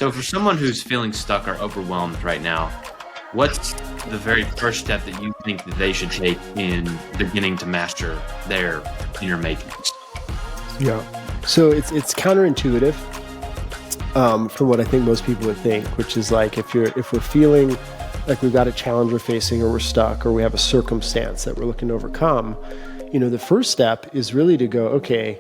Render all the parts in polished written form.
So for someone who's feeling stuck or overwhelmed right now, what's the very first step that you think that they should take in beginning to master their inner makings? Yeah. So it's counterintuitive from what I think most people would think, which is like if we're feeling like we've got a challenge we're facing, or we're stuck, or we have a circumstance that we're looking to overcome, the first step is really to go, okay,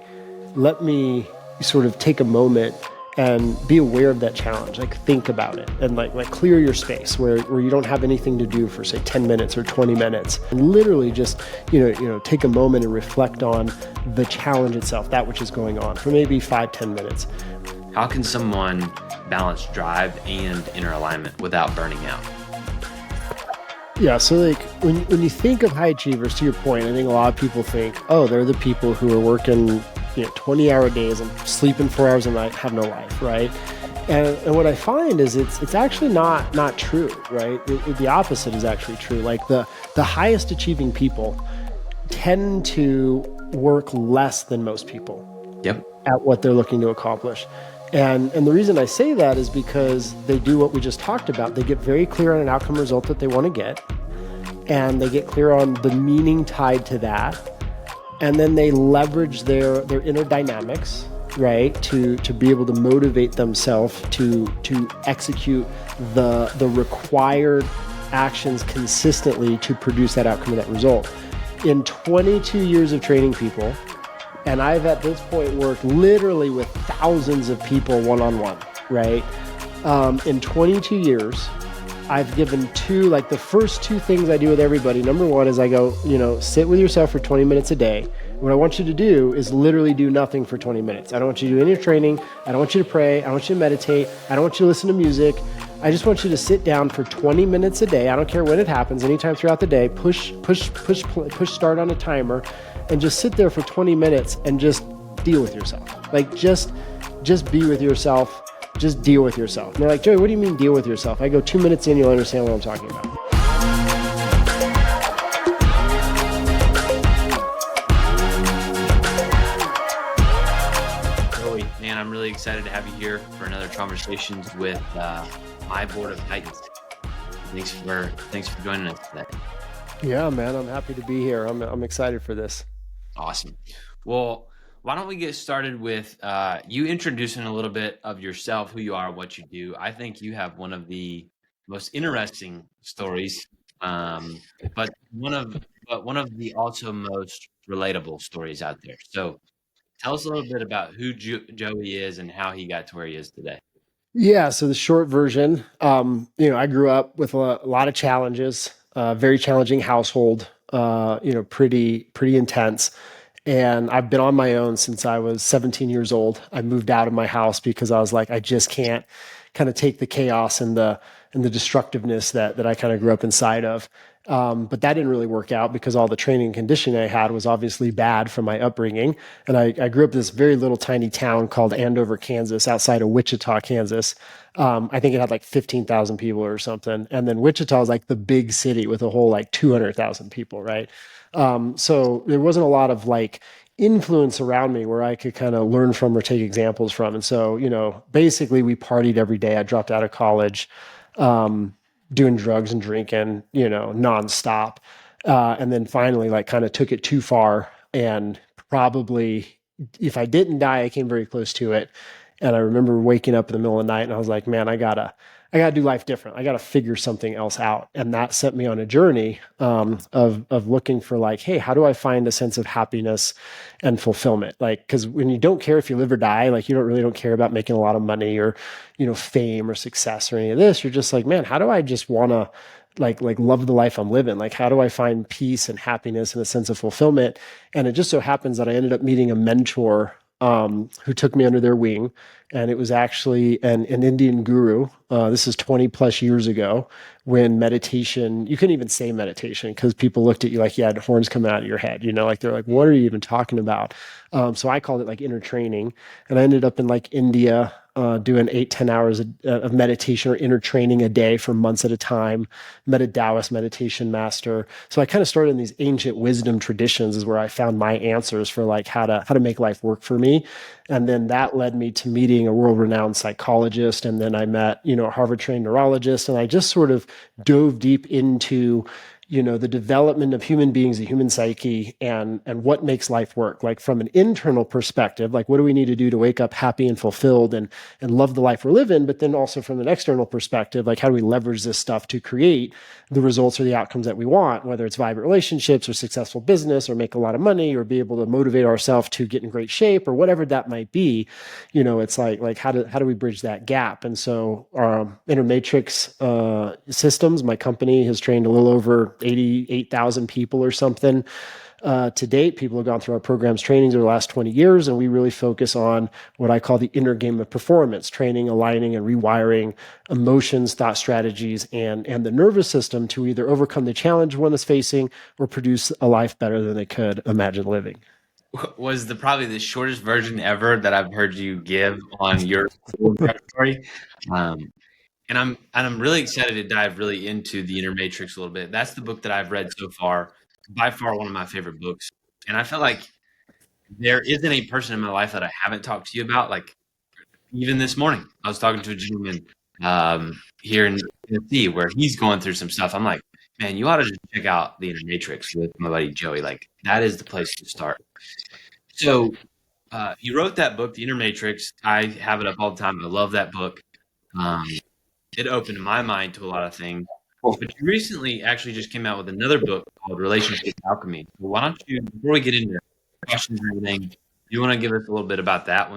let me sort of take a moment and be aware of that challenge, like think about it, and like clear your space where you don't have anything to do for say 10 minutes or 20 minutes, and literally just take a moment and reflect on the challenge itself, that which is going on, for maybe 5-10 minutes. How can someone balance drive and inner alignment without burning out? Yeah, so like when you think of high achievers, to your point, I think a lot of people think, oh, they're the people who are working 20-hour days and sleeping 4 hours a night, have no life, right? And what I find is it's actually not true, right? The opposite is actually true. Like the highest achieving people tend to work less than most people. Yep. At what they're looking to accomplish. And the reason I say that is because they do what we just talked about. They get very clear on an outcome result that they want to get, and they get clear on the meaning tied to that. And then they leverage their inner dynamics, right, to be able to motivate themselves to execute the required actions consistently to produce that outcome and that result. In 22 years of training people, and I've at this point worked literally with thousands of people one-on-one, right? In 22 years, I've given the first two things I do with everybody. Number one is I go, sit with yourself for 20 minutes a day. What I want you to do is literally do nothing for 20 minutes. I don't want you to do any training. I don't want you to pray. I don't want you to meditate. I don't want you to listen to music. I just want you to sit down for 20 minutes a day. I don't care when it happens, anytime throughout the day, push start on a timer, and just sit there for 20 minutes and just deal with yourself. Like just be with yourself, just deal with yourself. And they're like, Joey, what do you mean deal with yourself? I go, 2 minutes in, you'll understand what I'm talking about. Joey, man, I'm really excited to have you here for another Conversations with my Board of Titans. Thanks for joining us today. Yeah, man, I'm happy to be here. I'm excited for this. Awesome. Well, why don't we get started with you introducing a little bit of yourself, who you are, what you do. I think you have one of the most interesting stories, but one of the also most relatable stories out there. So tell us a little bit about who Joey is and how he got to where he is today. Yeah, so the short version, I grew up with a lot of challenges, very challenging household, pretty intense. And I've been on my own since I was 17 years old. I moved out of my house because I was like, I just can't kind of take the chaos and the destructiveness that I kind of grew up inside of. But that didn't really work out because all the training and conditioning I had was obviously bad from my upbringing. And I grew up in this very little tiny town called Andover, Kansas, outside of Wichita, Kansas. I think it had like 15,000 people or something. And then Wichita is like the big city with a whole like 200,000 people, right? So there wasn't a lot of like influence around me where I could kind of learn from or take examples from. And so, basically we partied every day. I dropped out of college, doing drugs and drinking, nonstop. And then finally like kind of took it too far, and probably if I didn't die, I came very close to it. And I remember waking up in the middle of the night and I was like, man, I gotta do life different. I gotta figure something else out. And that set me on a journey of looking for like, hey, how do I find a sense of happiness and fulfillment? Like, because when you don't care if you live or die, like you don't care about making a lot of money or, fame or success or any of this. You're just like, man, how do I just wanna like love the life I'm living? Like, how do I find peace and happiness and a sense of fulfillment? And it just so happens that I ended up meeting a mentor who took me under their wing. And it was actually an Indian guru. This is 20 plus years ago, when meditation, you couldn't even say meditation because people looked at you like you had horns coming out of your head, like they're like, what are you even talking about? So I called it like inner training. And I ended up in like India, doing 8-10 hours of meditation or inner training a day for months at a time. Met a Taoist meditation master. So I kind of started in these ancient wisdom traditions is where I found my answers for like how to make life work for me. And then that led me to meeting a world-renowned psychologist. And then I met, a Harvard-trained neurologist. And I just sort of dove deep into the development of human beings, the human psyche, and what makes life work. Like from an internal perspective, like what do we need to do to wake up happy and fulfilled and love the life we're living? But then also from an external perspective, like how do we leverage this stuff to create the results or the outcomes that we want, whether it's vibrant relationships or successful business or make a lot of money or be able to motivate ourselves to get in great shape or whatever that might be. It's like how do we bridge that gap? And so Intermatrix Systems, my company, has trained a little over 88,000 people or something to date. People have gone through our programs trainings over the last 20 years, and we really focus on what I call the inner game of performance, training, aligning, and rewiring emotions, thought strategies, and the nervous system to either overcome the challenge one is facing or produce a life better than they could imagine living. Was probably the shortest version ever that I've heard you give on your story. Um, and I'm really excited to dive really into the Inner Matrix a little bit. That's the book that I've read so far, by far one of my favorite books. And I feel like there isn't a person in my life that I haven't talked to you about. Like even this morning, I was talking to a gentleman here in Tennessee where he's going through some stuff. I'm like, man, you ought to just check out the Inner Matrix with my buddy Joey. Like that is the place to start. So you wrote that book, The Inner Matrix. I have it up all the time. I love that book. It opened my mind to a lot of things. But you recently actually just came out with another book called Relationship Alchemy. So why don't you, before we get into questions and everything, you want to give us a little bit about that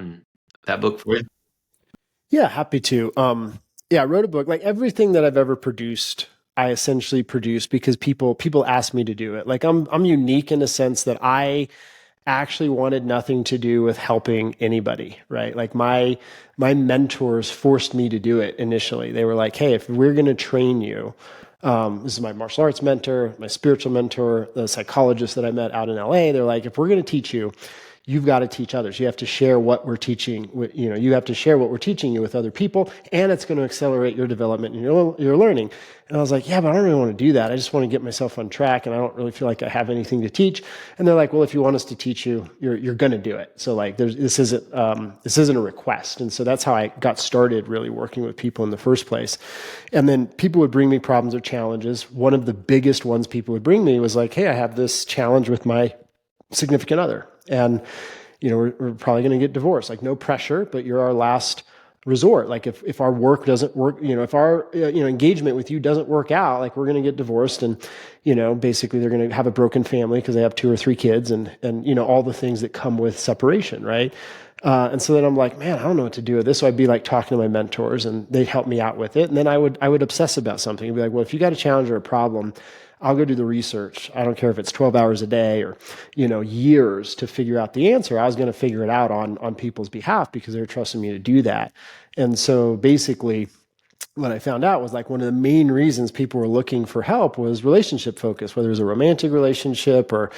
book for you? Yeah, happy to. I wrote a book. Like everything that I've ever produced, I essentially produced because people ask me to do it. Like I'm unique in a sense that I actually wanted nothing to do with helping anybody, right? Like my mentors forced me to do it initially. They were like, "Hey, if we're going to train you," this is my martial arts mentor, my spiritual mentor, the psychologist that I met out in LA. They're like, "If we're going to teach you, you've got to teach others. You have to share what we're teaching. You have to share what we're teaching you with other people, and it's going to accelerate your development and your learning." And I was like, "Yeah, but I don't really want to do that. I just want to get myself on track, and I don't really feel like I have anything to teach." And they're like, "Well, if you want us to teach you, you're going to do it. So like, this isn't a request." And so that's how I got started really working with people in the first place. And then people would bring me problems or challenges. One of the biggest ones people would bring me was like, "Hey, I have this challenge with my significant other. And, we're probably going to get divorced. Like no pressure, but you're our last resort. Like if our work doesn't work, if our, engagement with you doesn't work out, like we're going to get divorced and, basically they're going to have a broken family because they have 2 or 3 kids and, all the things that come with separation. Right. And so then I'm like, man, I don't know what to do with this. So I'd be like talking to my mentors and they'd help me out with it. And then I would obsess about something. I'd be like, well, if you got a challenge or a problem, I'll go do the research. I don't care if it's 12 hours a day or, years to figure out the answer. I was going to figure it out on people's behalf because they're trusting me to do that. And so basically what I found out was like one of the main reasons people were looking for help was relationship focus, whether it was a romantic relationship or,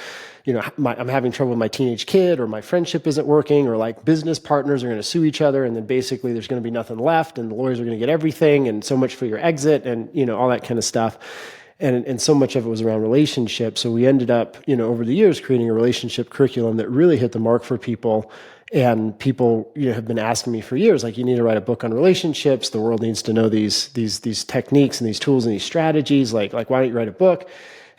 I'm having trouble with my teenage kid or my friendship isn't working or like business partners are going to sue each other. And then basically there's going to be nothing left and the lawyers are going to get everything and so much for your exit and, all that kind of stuff. And so much of it was around relationships. So we ended up, over the years creating a relationship curriculum that really hit the mark for people. And people, have been asking me for years, like, you need to write a book on relationships. The world needs to know these techniques and these tools and these strategies. Like, why don't you write a book?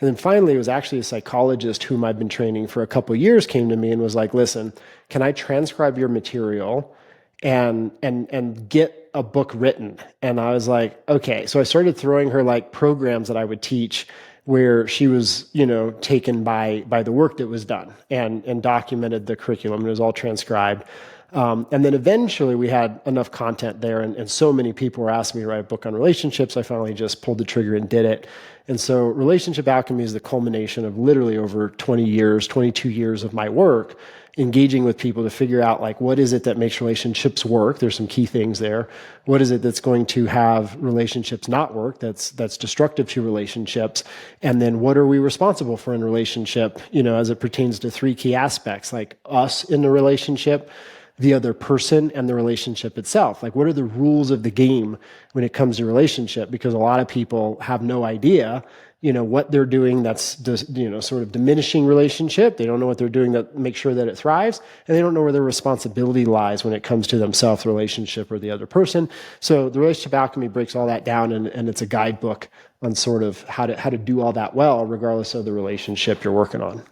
And then finally, it was actually a psychologist whom I've been training for a couple of years came to me and was like, listen, can I transcribe your material and get a book written? And I was like, okay. So I started throwing her like programs that I would teach where she was, taken by the work that was done and documented the curriculum. It was all transcribed. And then eventually we had enough content there and so many people were asking me to write a book on relationships. I finally just pulled the trigger and did it. And so Relationship Alchemy is the culmination of literally over 20 years, 22 years of my work, engaging with people to figure out like, what is it that makes relationships work? There's some key things there. What is it that's going to have relationships not work? That's destructive to relationships. And then what are we responsible for in relationship, as it pertains to 3 key aspects, like us in the relationship, the other person and the relationship itself. Like, what are the rules of the game when it comes to relationship? Because a lot of people have no idea, what they're doing that's just, sort of diminishing relationship. They don't know what they're doing that makes sure that it thrives, and they don't know where their responsibility lies when it comes to themselves, the relationship, or the other person. So the relationship alchemy breaks all that down, and it's a guidebook on sort of how to do all that well, regardless of the relationship you're working on.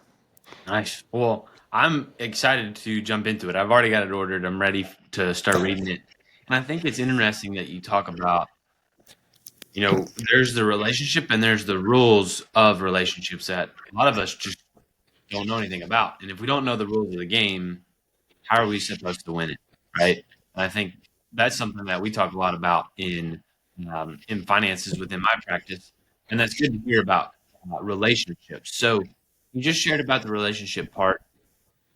Nice. Well, I'm excited to jump into it. I've already got it ordered. I'm ready to start reading it. And I think it's interesting that you talk about, there's the relationship and there's the rules of relationships that a lot of us just don't know anything about. And if we don't know the rules of the game, how are we supposed to win it? Right. And I think that's something that we talk a lot about in finances within my practice. And that's good to hear about relationships. So you just shared about the relationship part.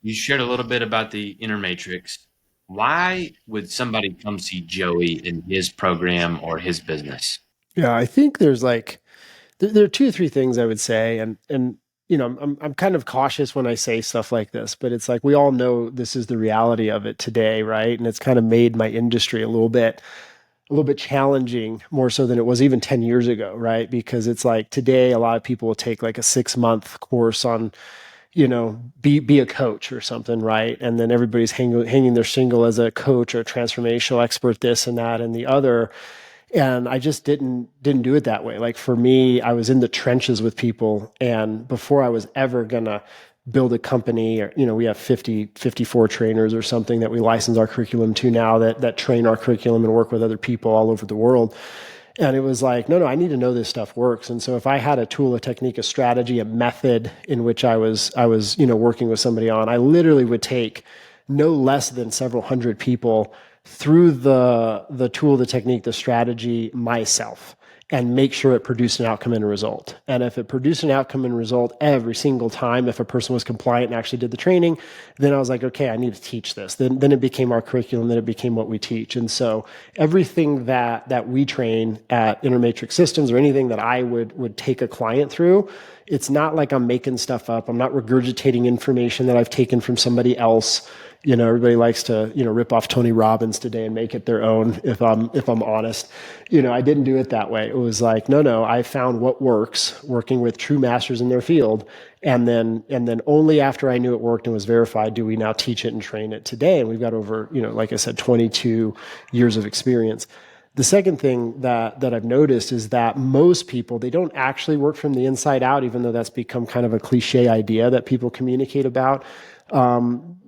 You shared a little bit about the inner matrix. Why would somebody come see Joey in his program or his business? Yeah, I think there's like there are two or three things I would say, and I'm kind of cautious when I say stuff like this, but it's like we all know this is the reality of it today, right? And it's kind of made my industry a little bit challenging, more so than it was even 10 years ago, right? Because it's like today a lot of people will take like a 6-month course on, be a coach or something, right? And then everybody's hanging their shingle as a coach or a transformational expert, this and that and the other. And I just didn't do it that way. Like for me, I was in the trenches with people, and before I was ever gonna build a company, or we have 54 trainers or something that we license our curriculum to now, that train our curriculum and work with other people all over the world. And it was like, no, I need to know this stuff works. And so if I had a tool, a technique, a strategy, a method in which I was working with somebody on, I literally would take no less than several hundred people through the tool, the technique, the strategy myself, and make sure it produced an outcome and a result. And if it produced an outcome and result every single time, if a person was compliant and actually did the training, then I was like, okay, I need to teach this. Then it became our curriculum, then it became what we teach. And so everything that we train at Inner Matrix Systems, or anything that I would take a client through, it's not like I'm making stuff up. I'm not regurgitating information that I've taken from somebody else. Everybody likes to, rip off Tony Robbins today and make it their own. If I'm honest, I didn't do it that way. It was like, no, I found what works, working with true masters in their field. And then only after I knew it worked and was verified, do we now teach it and train it today. And we've got over, like I said, 22 years of experience. The second thing that I've noticed is that most people, they don't actually work from the inside out, even though that's become kind of a cliche idea that people communicate about.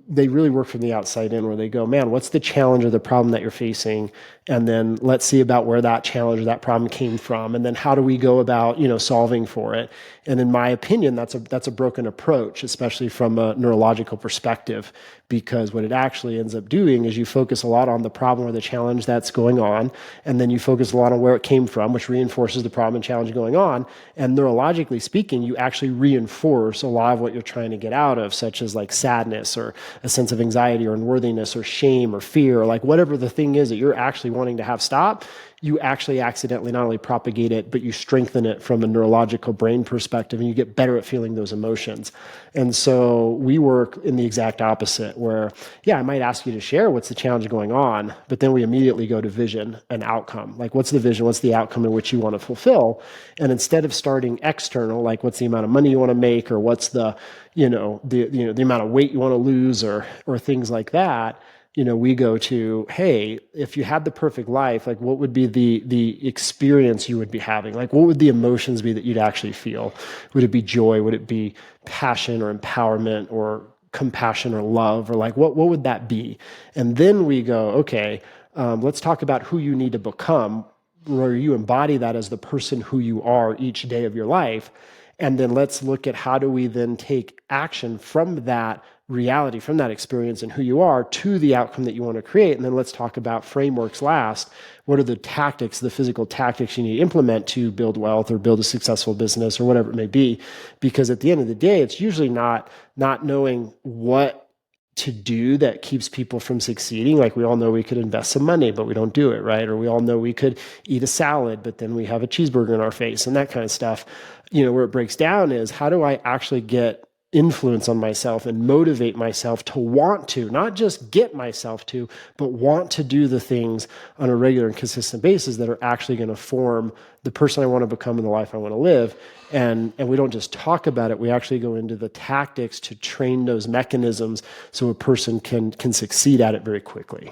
They really work from the outside in, where they go, man, what's the challenge or the problem that you're facing? And then let's see about where that challenge or that problem came from. And then how do we go about, solving for it? And in my opinion, that's a broken approach, especially from a neurological perspective, because what it actually ends up doing is you focus a lot on the problem or the challenge that's going on. And then you focus a lot on where it came from, which reinforces the problem and challenge going on. And neurologically speaking, you actually reinforce a lot of what you're trying to get out of, such as like sadness or a sense of anxiety or unworthiness or shame or fear, or like whatever the thing is that you're actually wanting to have stop. You actually accidentally not only propagate it, but you strengthen it from a neurological brain perspective, and you get better at feeling those emotions. And so we work in the exact opposite, where, yeah, I might ask you to share what's the challenge going on, but then we immediately go to vision and outcome. Like, what's the vision? What's the outcome in which you want to fulfill? And instead of starting external, like what's the amount of money you want to make, or what's the amount of weight you want to lose, or things like that, we go to, hey, if you had the perfect life, like what would be the experience you would be having? Like, what would the emotions be that you'd actually feel? Would it be joy? Would it be passion or empowerment or compassion or love? Or like, what would that be? And then we go, okay, let's talk about who you need to become, where you embody that as the person who you are each day of your life. And then let's look at how do we then take action from that reality, from that experience and who you are, to the outcome that you want to create. And then let's talk about frameworks last. What are the tactics, the physical tactics you need to implement to build wealth or build a successful business or whatever it may be? Because at the end of the day, it's usually not knowing what to do that keeps people from succeeding. Like, we all know we could invest some money, but we don't do it, right? Or we all know we could eat a salad, but then we have a cheeseburger in our face and that kind of stuff. Where it breaks down is, how do I actually get influence on myself and motivate myself to want to, not just get myself to, but want to do the things on a regular and consistent basis that are actually going to form the person I want to become and the life I want to live. And we don't just talk about it, we actually go into the tactics to train those mechanisms so a person can succeed at it very quickly.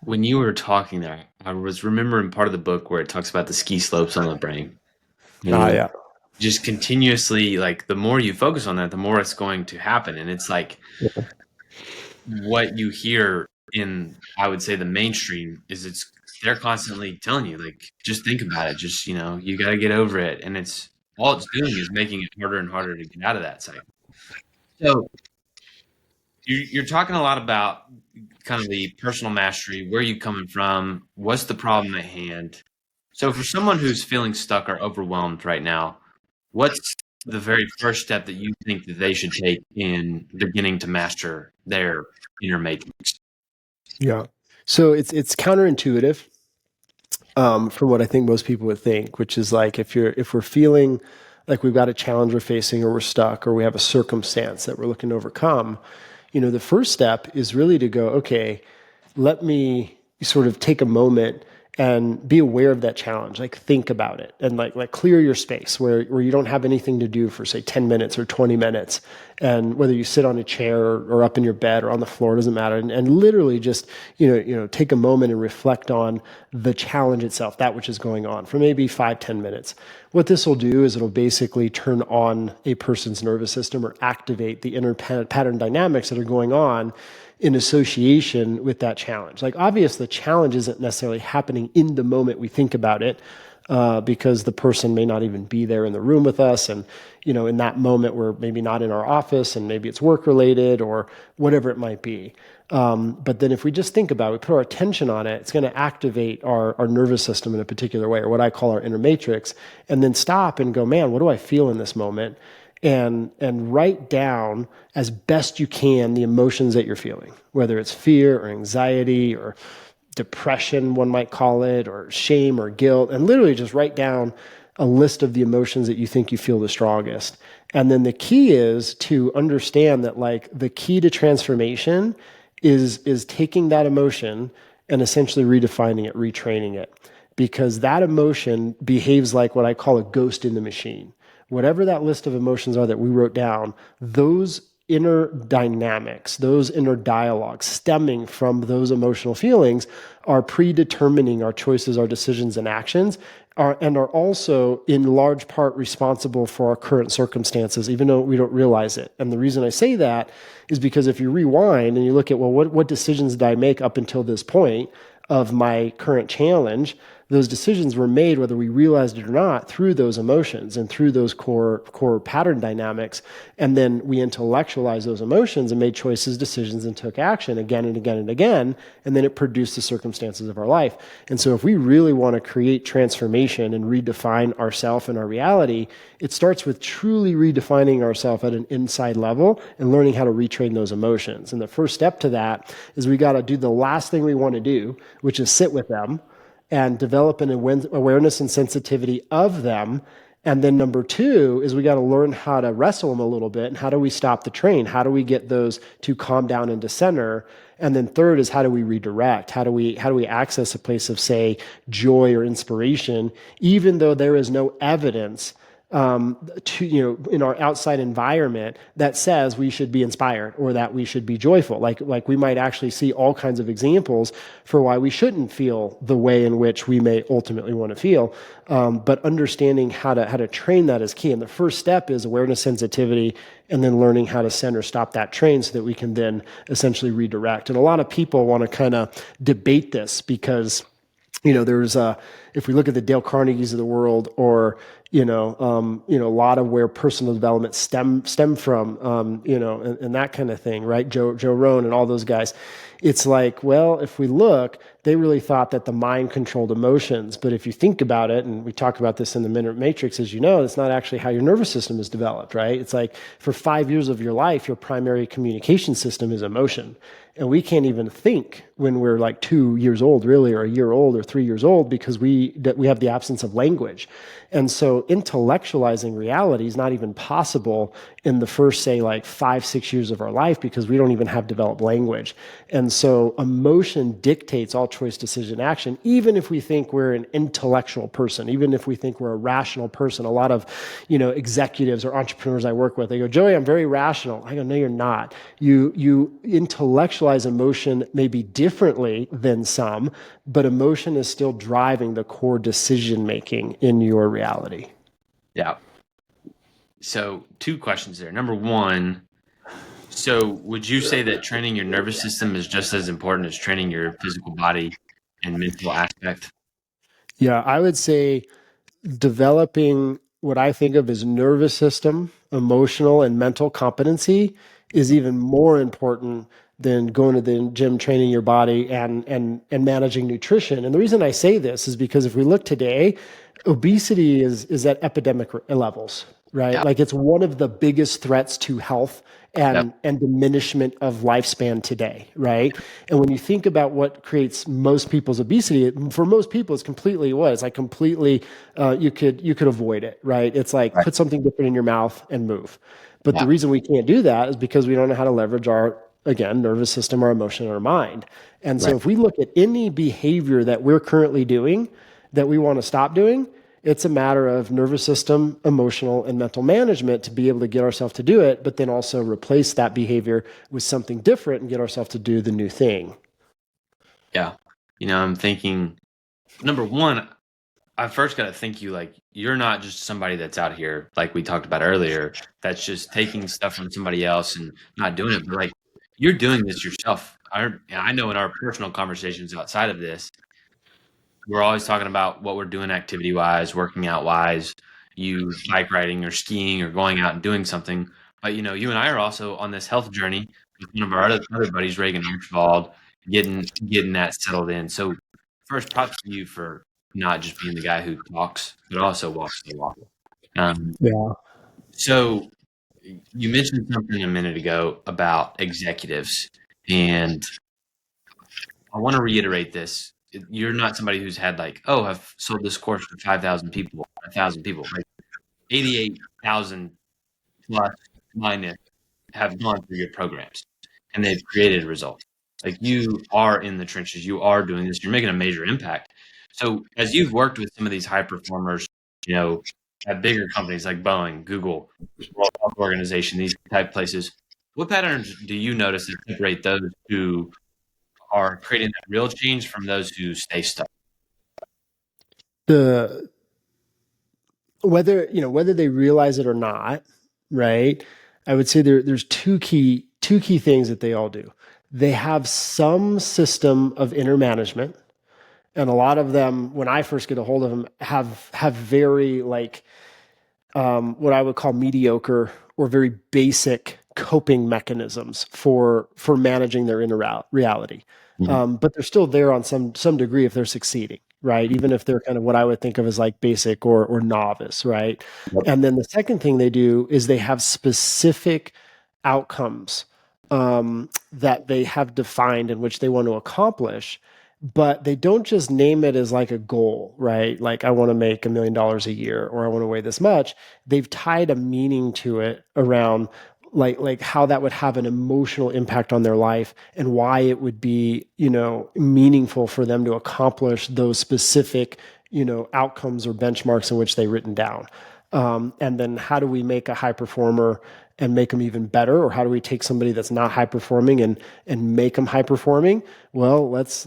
When you were talking there, I was remembering part of the book where it talks about the ski slopes on the brain. And Yeah. just continuously, like, the more you focus on that, the more it's going to happen. And it's like what you hear in, I would say, the mainstream is they're constantly telling you, like, just think about it. Just, you got to get over it. And all it's doing is making it harder and harder to get out of that cycle. So you're talking a lot about kind of the personal mastery, where you coming from, what's the problem at hand. So for someone who's feeling stuck or overwhelmed right now, what's the very first step that you think that they should take in beginning to master their inner matrix? Yeah. So it's counterintuitive from what I think most people would think, which is like if we're feeling like we've got a challenge we're facing, or we're stuck, or we have a circumstance that we're looking to overcome, the first step is really to go, okay, let me sort of take a moment and be aware of that challenge. Like, think about it, and like clear your space where you don't have anything to do for, say, 10 minutes or 20 minutes. And whether you sit on a chair or up in your bed or on the floor, doesn't matter. And literally just, take a moment and reflect on the challenge itself, that which is going on, for maybe 5-10 minutes. What this will do is it'll basically turn on a person's nervous system or activate the inner pattern dynamics that are going on in association with that challenge. Like, obviously, the challenge isn't necessarily happening in the moment we think about it, because the person may not even be there in the room with us. And, in that moment, we're maybe not in our office, and maybe it's work related or whatever it might be. But then if we just think about it, we put our attention on it, it's going to activate our nervous system in a particular way, or what I call our inner matrix, and then stop and go, man, what do I feel in this moment? And write down as best you can the emotions that you're feeling, whether it's fear or anxiety or depression, one might call it, or shame or guilt, and literally just write down a list of the emotions that you think you feel the strongest. And then the key is to understand that, like, the key to transformation is taking that emotion and essentially redefining it, retraining it, because that emotion behaves like what I call a ghost in the machine. Whatever that list of emotions are that we wrote down, those inner dynamics, those inner dialogues stemming from those emotional feelings are predetermining our choices, our decisions, and actions, and are also in large part responsible for our current circumstances, even though we don't realize it. And the reason I say that is because if you rewind and you look at, well, what decisions did I make up until this point of my current challenge, those decisions were made, whether we realized it or not, through those emotions and through those core pattern dynamics. And then we intellectualized those emotions and made choices, decisions, and took action again and again and again. And then it produced the circumstances of our life. And so if we really want to create transformation and redefine ourselves and our reality, it starts with truly redefining ourselves at an inside level and learning how to retrain those emotions. And the first step to that is we got to do the last thing we want to do, which is sit with them and develop an awareness and sensitivity of them. And then number two is we got to learn how to wrestle them a little bit. And how do we stop the train? How do we get those to calm down into center? And then third is, how do we redirect? How do we access a place of, say, joy or inspiration, even though there is no evidence in our outside environment that says we should be inspired or that we should be joyful. Like we might actually see all kinds of examples for why we shouldn't feel the way in which we may ultimately want to feel. But understanding how to train that is key. And the first step is awareness, sensitivity, and then learning how to center, stop that train so that we can then essentially redirect. And a lot of people want to kind of debate this because, there's if we look at the Dale Carnegies of the world, or a lot of where personal development stem from, and that kind of thing, right? Joe Rohn and all those guys. It's like, well, if we look, they really thought that the mind controlled emotions. But if you think about it, and we talk about this in the Minute Matrix, as you know, it's not actually how your nervous system is developed, right? It's like for 5 years of your life, your primary communication system is emotion. And we can't even think when we're like 2 years old, really, or a year old or 3 years old, because we have the absence of language. And so intellectualizing reality is not even possible in the first, say, like 5, 6 years of our life, because we don't even have developed language. And so emotion dictates all choice, decision, action, even if we think we're an intellectual person, even if we think we're a rational person. A lot of, executives or entrepreneurs I work with, they go, Joey, I'm very rational. I go, no, you're not. You intellectualize emotion maybe differently than some, but emotion is still driving the core decision making in your reality. Yeah. So 2 questions there. Number one, so would you say that training your nervous system is just as important as training your physical body and mental aspect? Yeah, I would say developing what I think of as nervous system, emotional, and mental competency is even more important than going to the gym, training your body, and managing nutrition. And the reason I say this is because if we look today, obesity is at epidemic levels, right? Yeah. Like it's one of the biggest threats to health Yep. and diminishment of lifespan today, right? And when you think about what creates most people's obesity, for most people, it's completely what? It's like completely you could avoid it, right? It's like Right. put something different in your mouth and move. But Yeah. the reason we can't do that is because we don't know how to leverage our, again, nervous system, our emotion, our mind. And so Right. if we look at any behavior that we're currently doing that we want to stop doing, it's a matter of nervous system, emotional, and mental management to be able to get ourselves to do it, but then also replace that behavior with something different and get ourselves to do the new thing. Yeah. I'm thinking, number one, I first got to thank you. Like, you're not just somebody that's out here, like we talked about earlier, that's just taking stuff from somebody else and not doing it. But like, you're doing this yourself. I know in our personal conversations outside of this, we're always talking about what we're doing activity wise, working out wise, you bike riding or skiing or going out and doing something. But you and I are also on this health journey with one of our other buddies, Reagan Archibald, getting that settled in. So first, props to you for not just being the guy who talks, but also walks the walk. Yeah. So you mentioned something a minute ago about executives, and I want to reiterate this. You're not somebody who's had like, oh, I've sold this course to 5,000 people, 1,000 people. Like 88,000 plus minus have gone through your programs, and they've created results. Like, you are in the trenches. You are doing this. You're making a major impact. So as you've worked with some of these high performers, at bigger companies like Boeing, Google, World Health Organization, these type places, what patterns do you notice that separate those who are creating that real change from those who stay stuck? The whether they realize it or not, right? I would say there's two key things that they all do. They have some system of inner management, and a lot of them, when I first get a hold of them, have very like what I would call mediocre or very basic coping mechanisms for managing their inner reality. Mhm. But they're still there on some degree if they're succeeding, right? Even if they're kind of what I would think of as like basic or novice, right? Yep. And then the second thing they do is they have specific outcomes that they have defined in which they want to accomplish, but they don't just name it as like a goal, right? Like I want to make $1 million a year or I want to weigh this much. They've tied a meaning to it around like how that would have an emotional impact on their life and why it would be, meaningful for them to accomplish those specific, outcomes or benchmarks in which they've written down. And then how do we make a high performer and make them even better, or how do we take somebody that's not high performing and make them high performing? Well, let's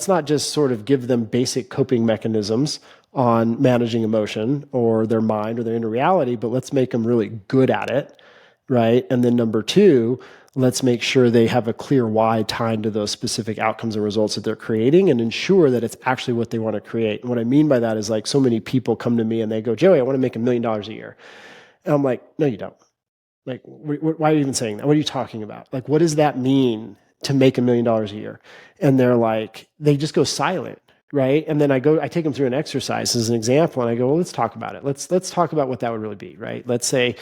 not just sort of give them basic coping mechanisms on managing emotion or their mind or their inner reality, but let's make them really good at it, right? And then number two, let's make sure they have a clear why tied to those specific outcomes and results that they're creating, and ensure that it's actually what they want to create. And what I mean by that is like so many people come to me and they go, Joey, I want to make $1 million a year. And I'm like, no, you don't. Like, why are you even saying that? What are you talking about? Like, what does that mean to make $1 million a year? And they're like, they just go silent, right? And then I take them through an exercise as an example, and I go, well, let's talk about it. Let's talk about what that would really be, right? Let's say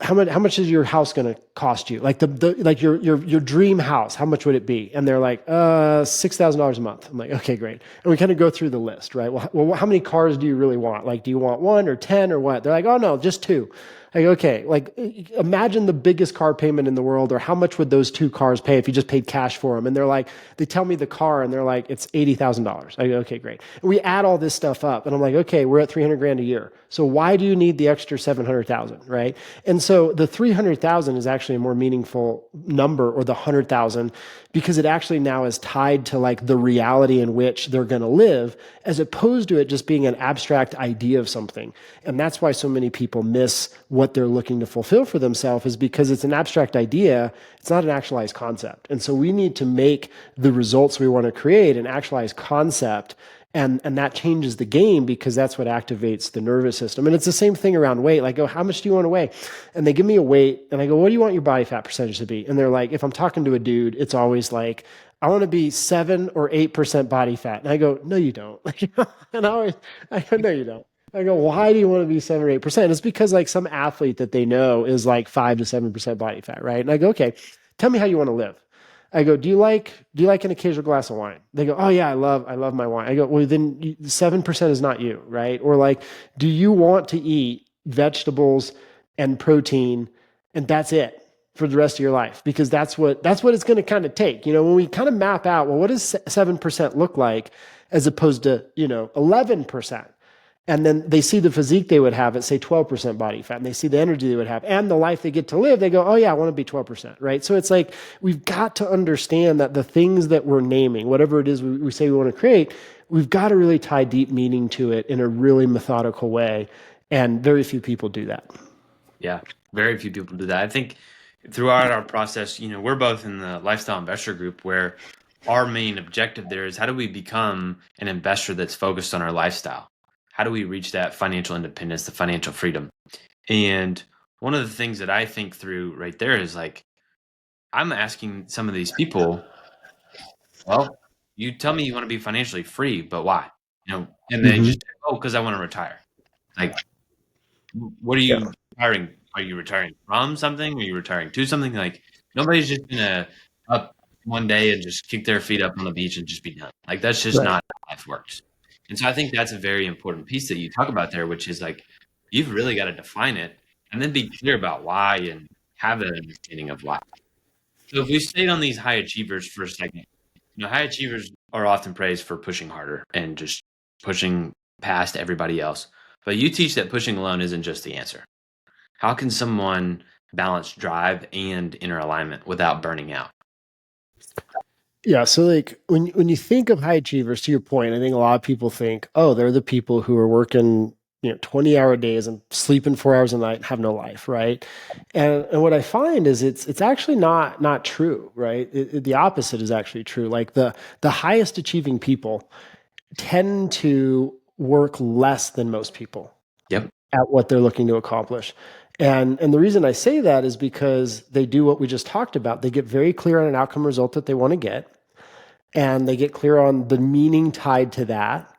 How much is your house going to cost you? Like like your dream house, how much would it be? And they're like, $6,000 a month. I'm like, okay, great. And we kind of go through the list, right? Well, how many cars do you really want? Like, do you want one or 10 or what? They're like, oh no, just two. Like, okay, like imagine the biggest car payment in the world, or how much would those two cars pay if you just paid cash for them? And they're like, they tell me the car and they're like, it's $80,000. I go, okay, great. And we add all this stuff up and I'm like, okay, we're at 300 grand a year. So why do you need the extra 700,000, right? And so the 300,000 is actually a more meaningful number, or the 100,000, because it actually now is tied to like the reality in which they're going to live, as opposed to it just being an abstract idea of something. And that's why so many people miss what they're looking to fulfill for themselves, is because it's an abstract idea. It's not an actualized concept. And so we need to make the results we want to create an actualized concept. And that changes the game, because that's what activates the nervous system. And it's the same thing around weight. Like, oh, how much do you want to weigh? And they give me a weight and I go, what do you want your body fat percentage to be? And they're like, if I'm talking to a dude, it's always like, I want to be 7 or 8% body fat. And I go, no, you don't. And I go, no, you don't. I go, why do you want to be 7 or 8%? It's because like some athlete that they know is like 5 to 7% body fat, right? And I go, okay, tell me how you want to live. I go, do you like an occasional glass of wine? They go, oh yeah, I love my wine. I go, well then 7% is not you, right? Or like, do you want to eat vegetables and protein and that's it for the rest of your life? Because that's what it's going to kind of take. When we kind of map out, well, what does 7% look like as opposed to, 11%? And then they see the physique they would have at, say, 12% body fat, and they see the energy they would have and the life they get to live. They go, oh yeah, I want to be 12%, right? So it's like, we've got to understand that the things that we're naming, whatever it is we say we want to create, we've got to really tie deep meaning to it in a really methodical way. And very few people do that. Yeah, very few people do that. I think throughout our process, we're both in the lifestyle investor group, where our main objective there is, how do we become an investor that's focused on our lifestyle? How do we reach that financial independence, the financial freedom? And one of the things that I think through right there is like, I'm asking some of these people, well, you tell me you want to be financially free, but why? And they just, because I want to retire. Like, what are you retiring? Are you retiring from something? Are you retiring to something? Like, nobody's just gonna up one day and just kick their feet up on the beach and just be done. Like, that's just not how life works. And so I think that's a very important piece that you talk about there, which is like, you've really got to define it and then be clear about why and have an understanding of why. So if we stayed on these high achievers for a second, high achievers are often praised for pushing harder and just pushing past everybody else. But you teach that pushing alone isn't just the answer. How can someone balance drive and inner alignment without burning out? Yeah, so like when you think of high achievers, to your point, I think a lot of people think, oh, they're the people who are working 20-hour days and sleeping 4 hours a night and have no life, right? And what I find is it's actually not true, right? The opposite is actually true. Like the highest achieving people tend to work less than most people at what they're looking to accomplish. And the reason I say that is because they do what we just talked about. They get very clear on an outcome result that they want to get, and they get clear on the meaning tied to that.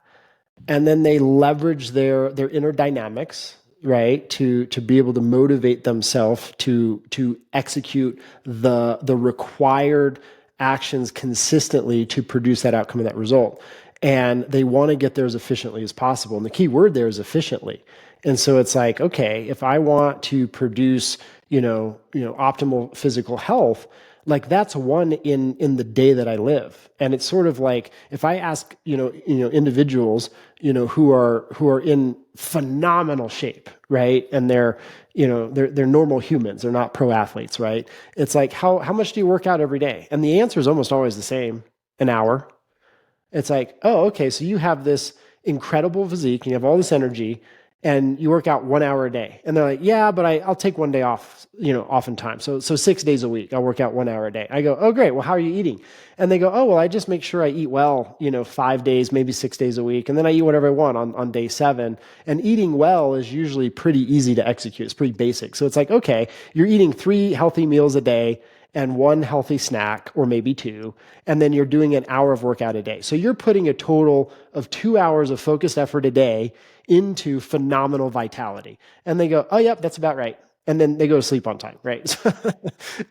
And then they leverage their inner dynamics, right, to be able to motivate themselves to execute the required actions consistently to produce that outcome and that result. And they want to get there as efficiently as possible. And the key word there is efficiently. And so it's like, okay, if I want to produce, optimal physical health, like that's one in the day that I live. And it's sort of like, if I ask, individuals, who are in phenomenal shape, right? And they're normal humans. They're not pro athletes, right? It's like, how much do you work out every day? And the answer is almost always the same: an hour. It's like, oh, okay, so you have this incredible physique and you have all this energy and you work out 1 hour a day. And they're like, yeah, but I'll take one day off, oftentimes. So 6 days a week, I'll work out 1 hour a day. I go, oh, great. Well, how are you eating? And they go, oh, well, I just make sure I eat well, 5 days, maybe 6 days a week. And then I eat whatever I want on day 7. And eating well is usually pretty easy to execute. It's pretty basic. So it's like, okay, you're eating 3 healthy meals a day and 1 healthy snack, or maybe 2, and then you're doing an hour of workout a day. So you're putting a total of 2 hours of focused effort a day into phenomenal vitality. And they go, oh, yep, that's about right. and then they go to sleep on time, right?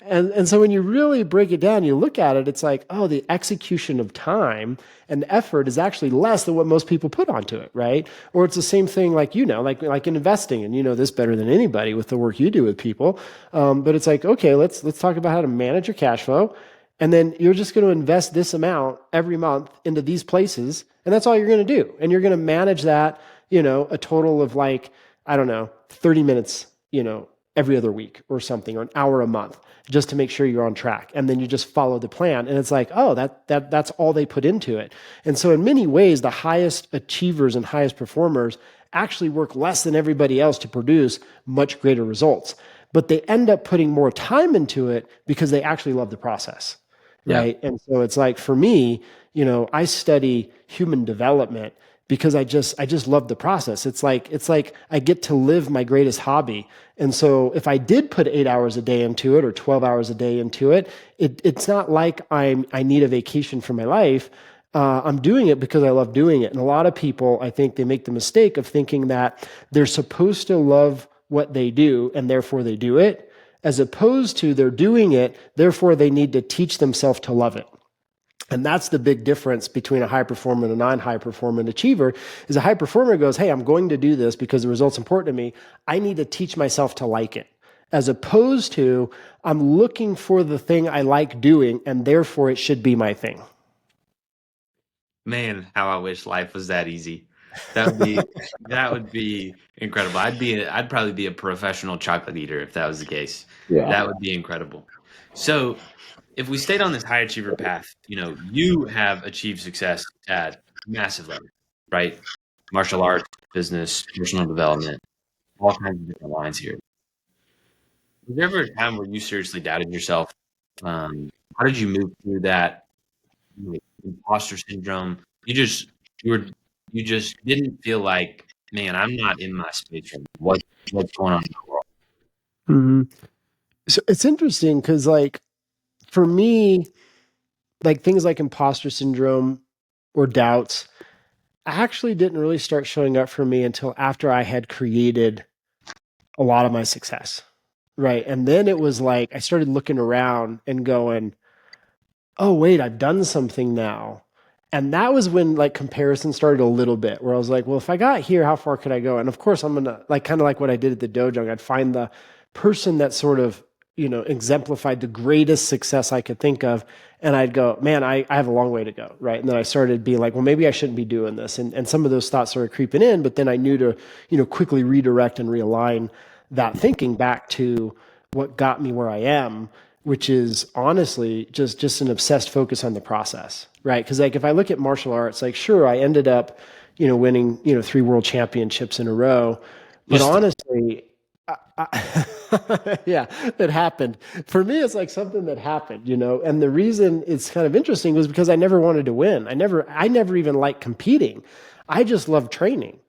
And so when you really break it down, you look at it, it's like, oh, the execution of time and effort is actually less than what most people put onto it, right? Or it's the same thing like, like in investing, and you know this better than anybody with the work you do with people. But it's like, okay, let's talk about how to manage your cash flow. And then you're just going to invest this amount every month into these places. And that's all you're going to do. And you're going to manage that, a total of like, I don't know, 30 minutes, every other week or something, or an hour a month, just to make sure you're on track. And then you just follow the plan. And it's like, oh, that's all they put into it. And so in many ways, the highest achievers and highest performers actually work less than everybody else to produce much greater results. But they end up putting more time into it because they actually love the process. Yeah. Right. And so it's like, for me, I study human development because I just love the process. It's like I get to live my greatest hobby. And so if I did put 8 hours a day into it or 12 hours a day into it, it's not like I need a vacation from my life. I'm doing it because I love doing it. And a lot of people, I think they make the mistake of thinking that they're supposed to love what they do and therefore they do it, as opposed to they're doing it, therefore they need to teach themselves to love it. And that's the big difference between a high performer and a non-high performance achiever. Is a high performer goes, hey, I'm going to do this because the result's important to me. I need to teach myself to like it. As opposed to, I'm looking for the thing I like doing and therefore it should be my thing. Man, how I wish life was that easy. That would be incredible. I'd probably be a professional chocolate eater if that was the case. Yeah. That would be incredible. So if we stayed on this high achiever path, you have achieved success at massive levels, right? Martial arts, business, personal development, all kinds of different lines here. Was there ever a time where you seriously doubted yourself? How did you move through that imposter syndrome? You were you just didn't feel like, man, I'm not in my space right now. What's going on in the world? Mm-hmm. So it's interesting because, like, for me, like things like imposter syndrome or doubts, I actually didn't really start showing up for me until after I had created a lot of my success. Right. And then it was like I started looking around and going, oh, wait, I've done something now. And that was when like comparison started a little bit, where I was like, well, if I got here, how far could I go? And of course, I'm going to like kind of like what I did at the dojo. I'd find the person that sort of, exemplified the greatest success I could think of. And I'd go, man, I have a long way to go. Right. And then I started being like, well, maybe I shouldn't be doing this. And some of those thoughts started creeping in, but then I knew to, quickly redirect and realign that thinking back to what got me where I am, which is honestly just an obsessed focus on the process, right? Because like if I look at martial arts, like sure, I ended up, winning, 3 world championships in a row, but honestly, yeah, it happened. For me, it's like something that happened, and the reason it's kind of interesting was because I never wanted to win. I never even liked competing. I just loved training.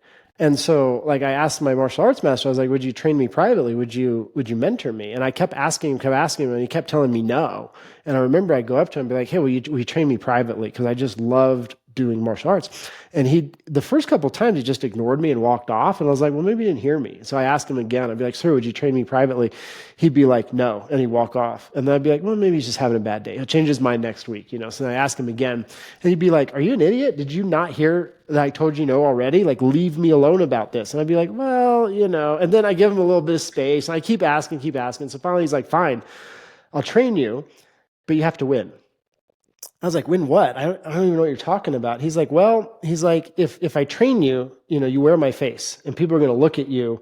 And so like I asked my martial arts master, I was like, would you train me privately? Would you mentor me? And I kept asking him, and he kept telling me no. And I remember I'd go up to him and be like, hey, will you train me privately? Because I just loved doing martial arts. And the first couple of times he just ignored me and walked off. And I was like, well, maybe he didn't hear me. So I asked him again. I'd be like, sir, would you train me privately? He'd be like, no. And he'd walk off. And then I'd be like, well, maybe he's just having a bad day. He'll change his mind next week, So then I asked him again. And he'd be like, are you an idiot? Did you not hear that I told you no already? Like, leave me alone about this. And I'd be like, well, And then I give him a little bit of space. And I keep asking. So finally he's like, fine, I'll train you, but you have to win. I was like, win what? I don't even know what you're talking about. He's like, if I train you, you wear my face and people are going to look at you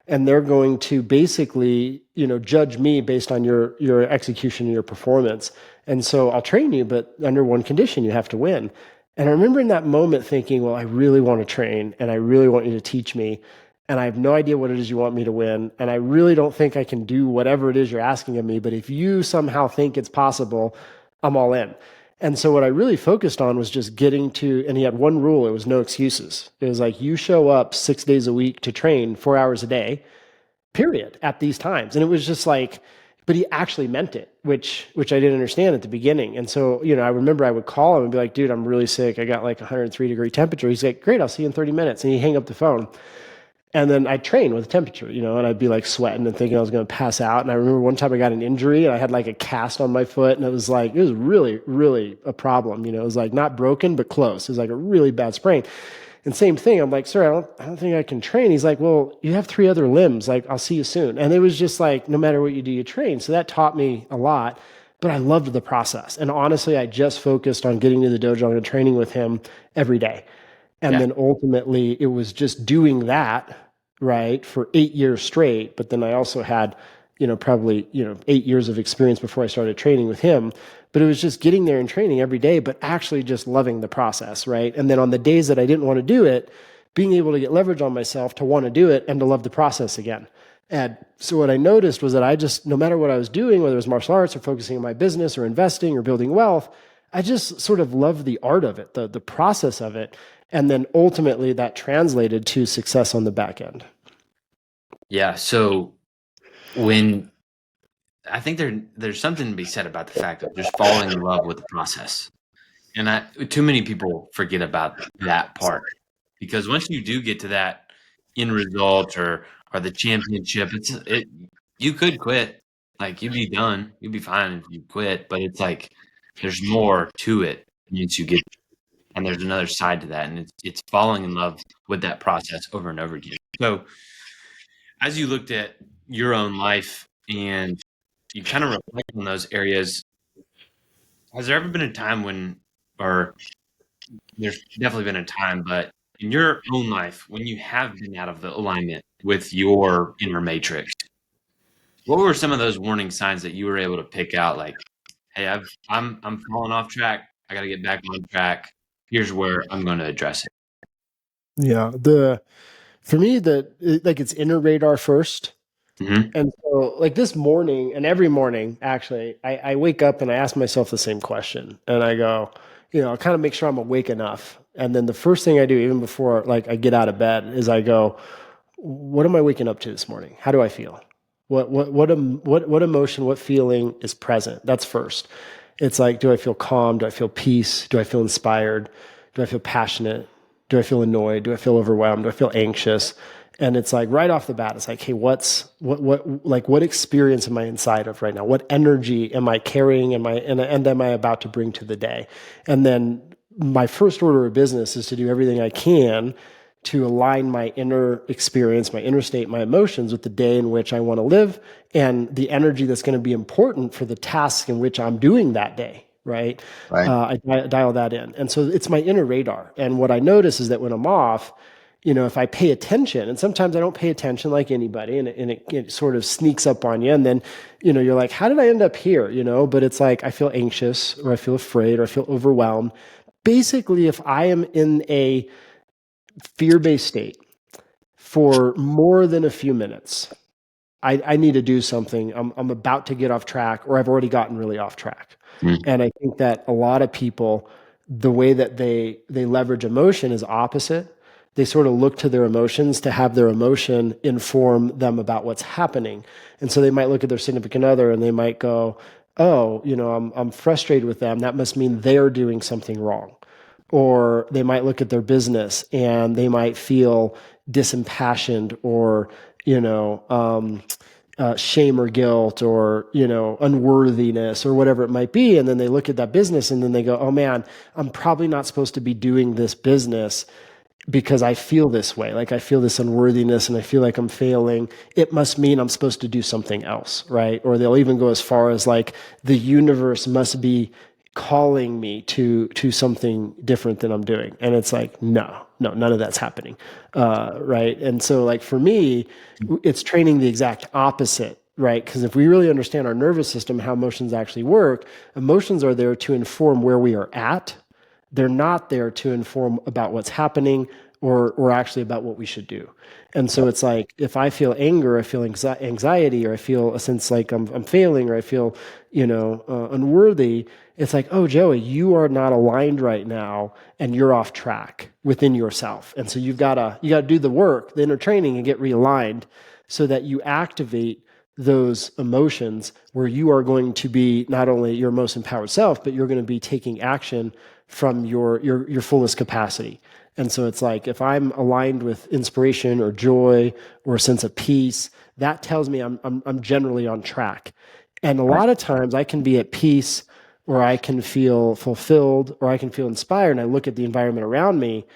and they're going to basically, judge me based on your execution and your performance. And so I'll train you, but under one condition, you have to win. And I remember in that moment thinking, well, I really want to train and I really want you to teach me. And I have no idea what it is you want me to win. And I really don't think I can do whatever it is you're asking of me. But if you somehow think it's possible, I'm all in. And so what I really focused on was just getting to, and he had one rule, it was no excuses. It was like, you show up 6 days a week to train 4 hours a day, period, at these times. And it was just like, but he actually meant it, which I didn't understand at the beginning. And so, I remember I would call him and be like, dude, I'm really sick. I got like 103-degree temperature. He's like, great, I'll see you in 30 minutes. And he'd hang up the phone. And then I'd train with temperature, and I'd be like sweating and thinking I was going to pass out. And I remember one time I got an injury and I had like a cast on my foot, and it was really, really a problem. It was like not broken, but close. It was like a really bad sprain. And same thing, I'm like, sir, I don't think I can train. He's like, well, you have 3 other limbs. Like, I'll see you soon. And it was just like, no matter what you do, you train. So that taught me a lot, but I loved the process. And honestly, I just focused on getting to the dojo and training with him every day. And Yeah. then ultimately it was just doing that, right, for 8 years straight. But then I also had, probably, 8 years of experience before I started training with him. But it was just getting there and training every day, but actually just loving the process, right? And then on the days that I didn't want to do it, being able to get leverage on myself to want to do it and to love the process again. And so what I noticed was that I just, no matter what I was doing, whether it was martial arts or focusing on my business or investing or building wealth, I just sort of loved the art of it, the process of it. And then ultimately that translated to success on the back end. Yeah. So when I think there's something to be said about the fact of just falling in love with the process. And too many people forget about that part, because once you do get to that end result or the championship, you could quit. Like, you'd be done. You'd be fine if you quit, but it's like there's more to it once you get, and there's another side to that, and it's falling in love with that process over and over again. So as you looked at your own life and you kind of reflect on those areas, has there ever been a time when, or there's definitely been a time, but in your own life, when you have been out of the alignment with your inner matrix, what were some of those warning signs that you were able to pick out? Like, hey, I'm falling off track. I got to get back on track. Here's where I'm going to address it. Yeah. For me, it's inner radar first. Mm-hmm. And so, like this morning, and every morning, actually, I wake up and I ask myself the same question, and I go, I kind of make sure I'm awake enough. And then the first thing I do, even before like I get out of bed, is I go, what am I waking up to this morning? How do I feel? What emotion, what feeling is present? That's first. It's like, do I feel calm? Do I feel peace? Do I feel inspired? Do I feel passionate? Do I feel annoyed? Do I feel overwhelmed? Do I feel anxious? And it's like right off the bat, it's like, hey, what experience am I inside of right now? What energy am I carrying? And am I about to bring to the day? And then my first order of business is to do everything I can to align my inner experience, my inner state, my emotions with the day in which I want to live and the energy that's going to be important for the task in which I'm doing that day. Right. Right. I dial that in. And so it's my inner radar. And what I notice is that when I'm off, if I pay attention, and sometimes I don't pay attention like anybody, and it sort of sneaks up on you, and then, you're like, how did I end up here? But it's like, I feel anxious, or I feel afraid, or I feel overwhelmed. Basically, if I am in a fear-based state for more than a few minutes, I need to do something. I'm about to get off track, or I've already gotten really off track. Mm-hmm. And I think that a lot of people, the way that they leverage emotion is opposite. They sort of look to their emotions to have their emotion inform them about what's happening. And so they might look at their significant other and they might go, oh, I'm frustrated with them. That must mean they're doing something wrong. Or they might look at their business and they might feel disimpassioned or, shame or guilt or, unworthiness or whatever it might be. And then they look at that business and then they go, oh man, I'm probably not supposed to be doing this business because I feel this way. Like I feel this unworthiness and I feel like I'm failing. It must mean I'm supposed to do something else, right? Or they'll even go as far as like the universe must be calling me to something different than I'm doing. And it's like, no, none of that's happening. Right. And so like for me, it's training the exact opposite, right? Because if we really understand our nervous system, how emotions actually work, emotions are there to inform where we are at. They're not there to inform about what's happening or actually about what we should do. And so it's like, if I feel anger, I feel anxiety, or I feel a sense like I'm failing, or I feel, unworthy. It's like, oh, Joey, you are not aligned right now and you're off track within yourself. And so you got to do the work, the inner training, and get realigned so that you activate those emotions where you are going to be not only your most empowered self, but you're going to be taking action from your fullest capacity. And so it's like if I'm aligned with inspiration or joy or a sense of peace, that tells me I'm generally on track. And a Right. lot of times I can be at peace or I can feel fulfilled or I can feel inspired. And I look at the environment around me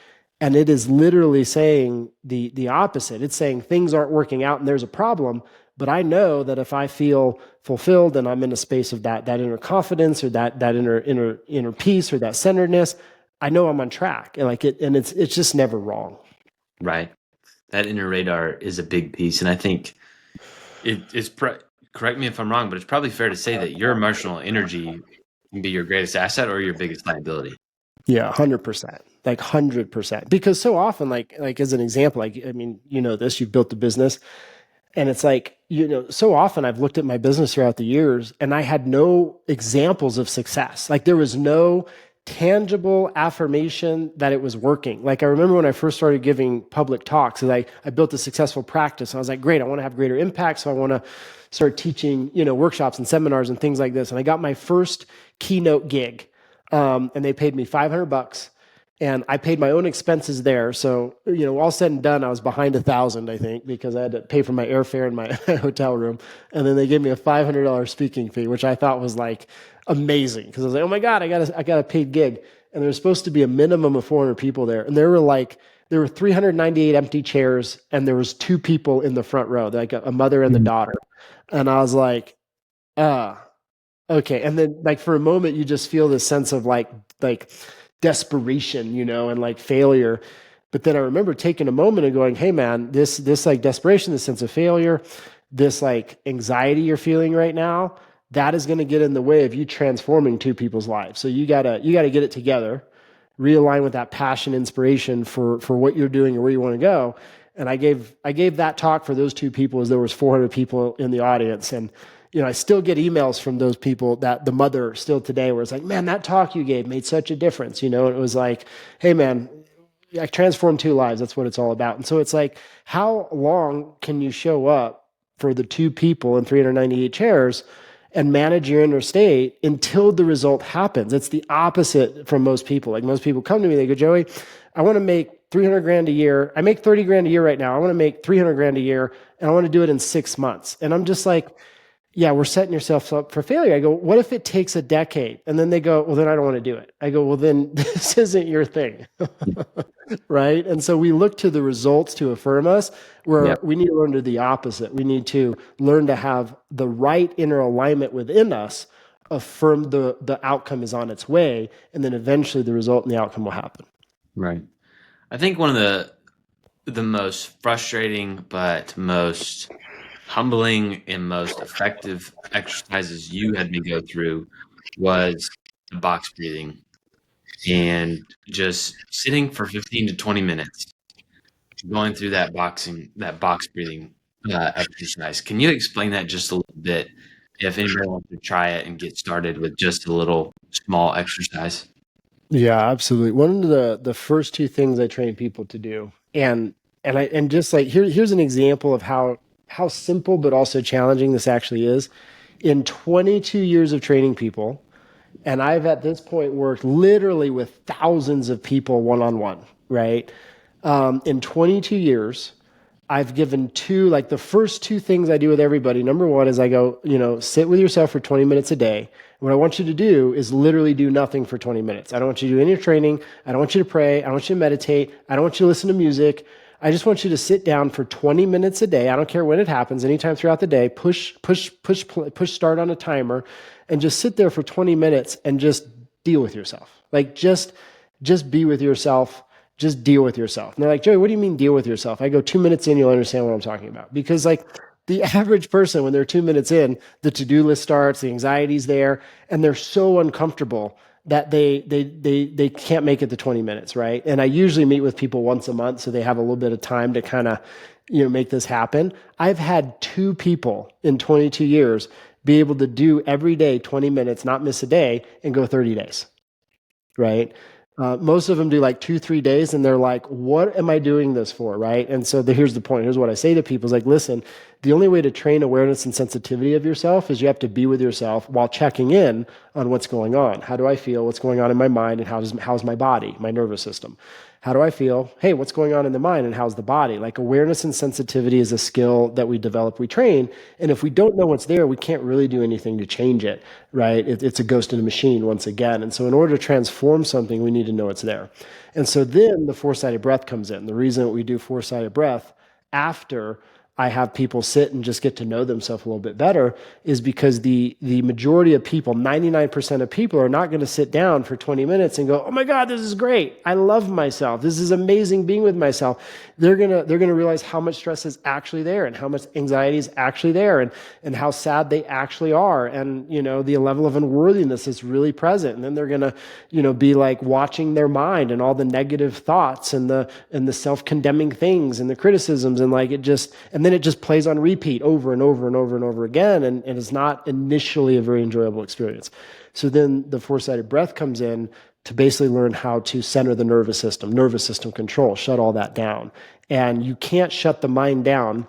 and it is literally saying the opposite. It's saying things aren't working out and there's a problem. But I know that if I feel fulfilled and I'm in a space of that inner confidence or that inner peace or that centeredness, I know I'm on track. And like and it's just never wrong. Right. That inner radar is a big piece. And I think it's correct me if I'm wrong, but it's probably fair to say that your emotional energy can be your greatest asset or your biggest liability. Yeah, 100%. Like 100%. Because so often, like as an example, like I mean, you know this, you've built the business. And it's like, you know, so often I've looked at my business throughout the years and I had no examples of success. Like there was no tangible affirmation that it was working. Like I remember when I first started giving public talks, and I built a successful practice. And I was like, great, I want to have greater impact. So I want to start teaching, you know, workshops and seminars and things like this. And I got my first keynote gig. And they paid me $500 and I paid my own expenses there. So, you know, all said and done, I was behind 1,000, I think, because I had to pay for my airfare and my hotel room. And then they gave me a $500 speaking fee, which I thought was like amazing. Cause I was like, oh my God, I got a paid gig. And there was supposed to be a minimum of 400 people there. And there were 398 empty chairs and there was 2 people in the front row, like a mother and the daughter. And I was like, okay. And then like for a moment, you just feel this sense of like desperation, you know, and like failure. But then I remember taking a moment and going, hey man, this like desperation, this sense of failure, this like anxiety you're feeling right now, that is going to get in the way of you transforming 2 people's lives. So you gotta get it together, realign with that passion, inspiration for what you're doing and where you want to go. And I gave that talk for those 2 people as there was 400 people in the audience. And you know, I still get emails from those people, that the mother still today, where it's like, man, that talk you gave made such a difference. You know, and it was like, hey man, I transformed 2 lives. That's what it's all about. And so it's like, how long can you show up for the 2 people in 398 chairs and manage your inner state until the result happens? It's the opposite from most people. Like most people come to me, they go, Joey, I want to make 300 grand a year. I make 30 grand a year right now. I want to make 300 grand a year and I want to do it in 6 months. And I'm just like, yeah, we're setting yourself up for failure. I go, what if it takes a decade? And then they go, well, then I don't want to do it. I go, well, then this isn't your thing. Right. And so we look to the results to affirm us, where Yep. we need to learn to the opposite. We need to learn to have the right inner alignment within us, affirm the outcome is on its way, and then eventually the result and the outcome will happen. Right. I think one of the most frustrating but most humbling and most effective exercises you had me go through was the box breathing and just sitting for 15 to 20 minutes going through that box breathing exercise. Can you explain that just a little bit if anybody wants to try it and get started with just a little small exercise? Yeah, absolutely. One of the first 2 things I train people to do, and just like here's an example of how simple but also challenging this actually is. In 22 years of training people, and I've at this point worked literally with thousands of people one on one, right? In 22 years, I've given 2, like the first 2 things I do with everybody. Number 1 is I go, you know, sit with yourself for 20 minutes a day. What I want you to do is literally do nothing for 20 minutes. I don't want you to do any training. I don't want you to pray. I don't want you to meditate. I don't want you to listen to music. I just want you to sit down for 20 minutes a day. I don't care when it happens, anytime throughout the day. Push start on a timer and just sit there for 20 minutes and just deal with yourself. Like just be with yourself. Just deal with yourself. And they're like, Joey, what do you mean deal with yourself? I go, 2 minutes in, you'll understand what I'm talking about. Because like the average person, when they're 2 minutes in, the to-do list starts, the anxiety's there, and they're so uncomfortable that they can't make it to 20 minutes, right? And I usually meet with people once a month, so they have a little bit of time to kind of, you know, make this happen. I've had 2 people in 22 years be able to do every day 20 minutes, not miss a day, and go 30 days, right? Most of them do like 2, 3 days and they're like, what am I doing this for? Right. And so here's the point. Here's what I say to people is like, listen, the only way to train awareness and sensitivity of yourself is you have to be with yourself while checking in on what's going on. How do I feel? What's going on in my mind? And how's my body, my nervous system? How do I feel? Hey, what's going on in the mind and how's the body? Like awareness and sensitivity is a skill that we develop, we train. And if we don't know what's there, we can't really do anything to change it, right? It's a ghost in a machine once again. And so in order to transform something, we need to know it's there. And so then the four-sided breath comes in. The reason that we do four-sided breath after I have people sit and just get to know themselves a little bit better is because the majority of people, 99% of people, are not going to sit down for 20 minutes and go, "Oh my God, this is great. I love myself. This is amazing being with myself." They're gonna realize how much stress is actually there and how much anxiety is actually there and how sad they actually are, and the level of unworthiness is really present. And then they're gonna be like watching their mind and all the negative thoughts and the self-condemning things and the criticisms, and like and then it just plays on repeat over and over and over and over again, and it's not initially a very enjoyable experience. So then the four-sided breath comes in to basically learn how to center the nervous system control, shut all that down. And you can't shut the mind down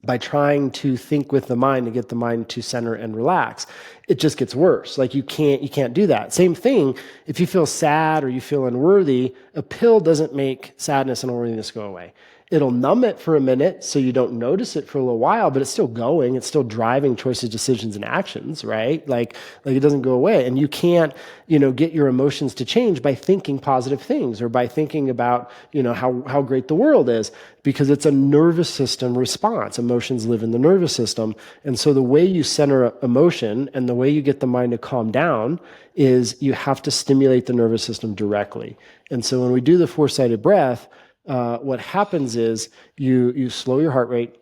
by trying to think with the mind to get the mind to center and relax. It just gets worse. Like you can't do that. Same thing, if you feel sad or you feel unworthy, a pill doesn't make sadness and unworthiness go away. It'll numb it for a minute so you don't notice it for a little while, but it's still going. It's still driving choices, decisions, and actions, right? Like it doesn't go away. And you can't, get your emotions to change by thinking positive things or by thinking about, how great the world is, because it's a nervous system response. Emotions live in the nervous system. And so the way you center emotion and the way you get the mind to calm down is you have to stimulate the nervous system directly. And so when we do the four-sided breath, what happens is you slow your heart rate.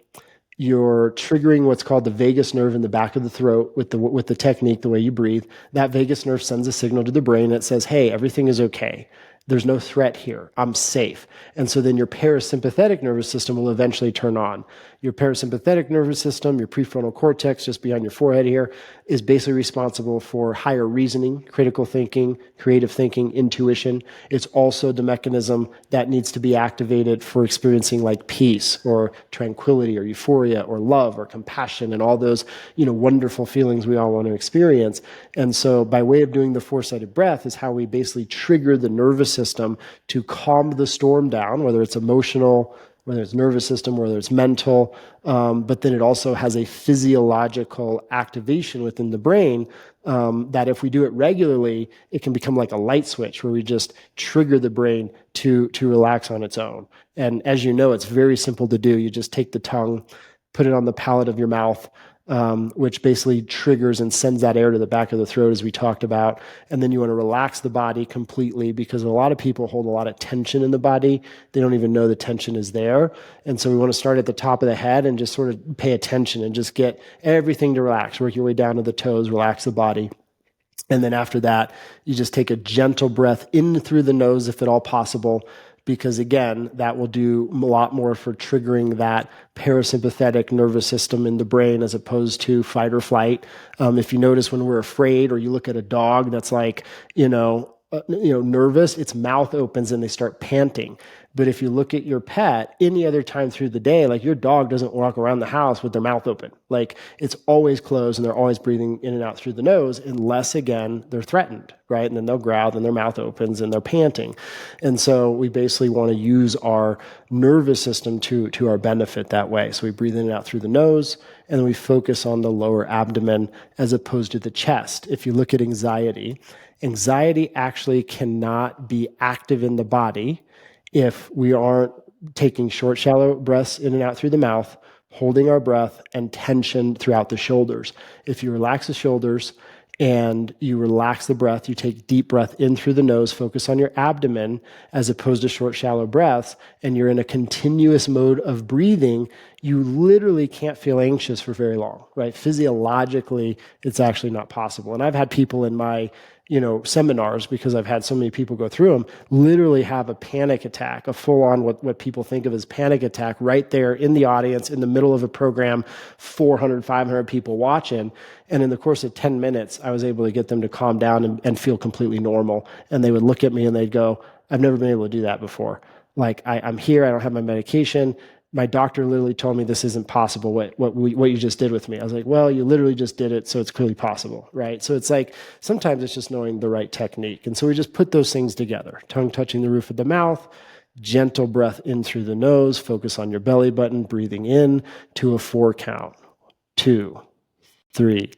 You're triggering what's called the vagus nerve in the back of the throat with the technique, the way you breathe. That vagus nerve sends a signal to the brain that says, "Hey, everything is okay. There's no threat here. I'm safe." And so then your parasympathetic nervous system will eventually turn on. Your parasympathetic nervous system, your prefrontal cortex, just behind your forehead here, is basically responsible for higher reasoning, critical thinking, creative thinking, intuition. It's also the mechanism that needs to be activated for experiencing like peace or tranquility or euphoria or love or compassion and all those, wonderful feelings we all want to experience. And so by way of doing the four-sided breath is how we basically trigger the nervous system to calm the storm down, whether it's emotional, whether it's nervous system, whether it's mental, but then it also has a physiological activation within the brain that if we do it regularly, it can become like a light switch where we just trigger the brain to relax on its own. And as you know, it's very simple to do. You just take the tongue, put it on the palate of your mouth, which basically triggers and sends that air to the back of the throat, as we talked about. And then you want to relax the body completely, because a lot of people hold a lot of tension in the body. They don't even know the tension is there. And so we want to start at the top of the head and just sort of pay attention and just get everything to relax. Work your way down to the toes, relax the body. And then after that, you just take a gentle breath in through the nose, if at all possible, because again, that will do a lot more for triggering that parasympathetic nervous system in the brain as opposed to fight or flight. If you notice when we're afraid, or you look at a dog that's like, nervous, its mouth opens and they start panting. But if you look at your pet any other time through the day, like your dog doesn't walk around the house with their mouth open. Like it's always closed and they're always breathing in and out through the nose, unless again, they're threatened, right? And then they'll growl and their mouth opens and they're panting. And so we basically want to use our nervous system to our benefit that way. So we breathe in and out through the nose, and then we focus on the lower abdomen as opposed to the chest. If you look at anxiety actually cannot be active in the body if we aren't taking short, shallow breaths in and out through the mouth, holding our breath, and tension throughout the shoulders. If you relax the shoulders and you relax the breath, you take deep breath in through the nose, focus on your abdomen as opposed to short, shallow breaths, and you're in a continuous mode of breathing, you literally can't feel anxious for very long, right? Physiologically, it's actually not possible. And I've had people in my seminars, because I've had so many people go through them, literally have a panic attack, a full-on what people think of as panic attack right there in the audience, in the middle of a program, 400, 500 people watching. And in the course of 10 minutes, I was able to get them to calm down and feel completely normal. And they would look at me and they'd go, "I've never been able to do that before. Like I'm here, I don't have my medication. My doctor literally told me this isn't possible, what you just did with me." I was like, "Well, you literally just did it, so it's clearly possible," right? So it's like, sometimes it's just knowing the right technique. And so we just put those things together. Tongue touching the roof of the mouth, Gentle breath in through the nose, focus on your belly button, breathing in to a 4 count. 2, 3,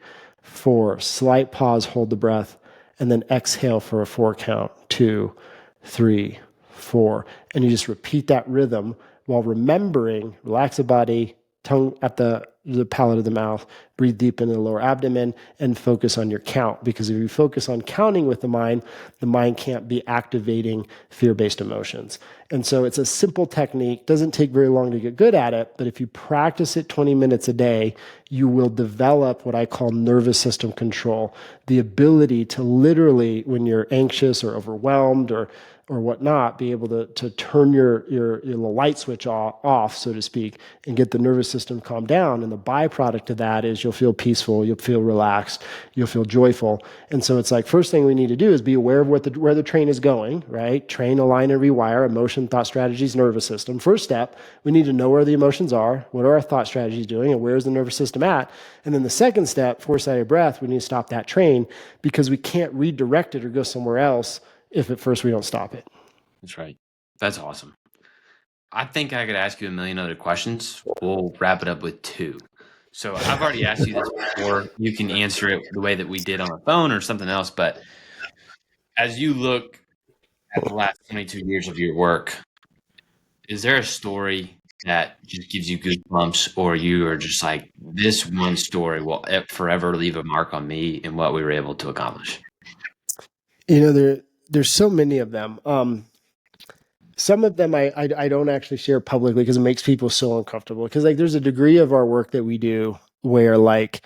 4. Slight pause, hold the breath, and then exhale for a 4 count. 2, 3, 4. And you just repeat that rhythm while remembering, relax the body, tongue at the palate of the mouth, breathe deep into the lower abdomen, and focus on your count. Because if you focus on counting with the mind can't be activating fear-based emotions. And so it's a simple technique, doesn't take very long to get good at it, but if you practice it 20 minutes a day, you will develop what I call nervous system control, the ability to literally, when you're anxious or overwhelmed or whatnot, be able to turn your little light switch off, so to speak, and get the nervous system calmed down. And the byproduct of that is you'll feel peaceful, you'll feel relaxed, you'll feel joyful. And so it's like, first thing we need to do is be aware of where the train is going, right? Train, align, and rewire, emotion, thought strategies, nervous system. First step, we need to know where the emotions are, what are our thought strategies doing, and where's the nervous system at? And then the second step, foresighted breath, we need to stop that train, because we can't redirect it or go somewhere else if at first we don't stop it. That's right. That's awesome. I think I could ask you a million other questions. We'll wrap it up with 2. So I've already asked you this before. You can answer it the way that we did on the phone or something else. But as you look at the last 22 years of your work, is there a story that just gives you goosebumps, or you are just like, this one story will forever leave a mark on me and what we were able to accomplish? There's so many of them. Some of them I don't actually share publicly because it makes people so uncomfortable. Because like there's a degree of our work that we do where like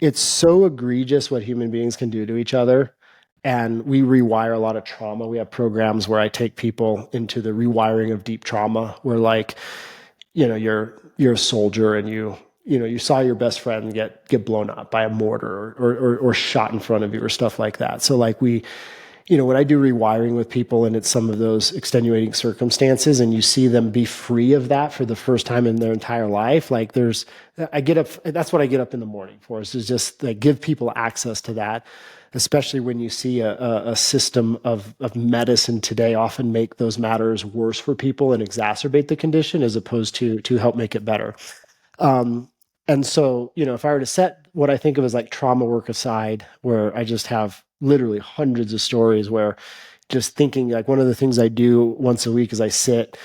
it's so egregious what human beings can do to each other, and we rewire a lot of trauma. We have programs where I take people into the rewiring of deep trauma, where like, you're a soldier and you saw your best friend get blown up by a mortar or shot in front of you or stuff like that. So like when I do rewiring with people and it's some of those extenuating circumstances and you see them be free of that for the first time in their entire life, like that's what I get up in the morning for, is to just like give people access to that, especially when you see a system of medicine today often make those matters worse for people and exacerbate the condition as opposed to help make it better. And so, if I were to set what I think of as like trauma work aside, where I just have literally hundreds of stories where just thinking, like one of the things I do once a week is I sit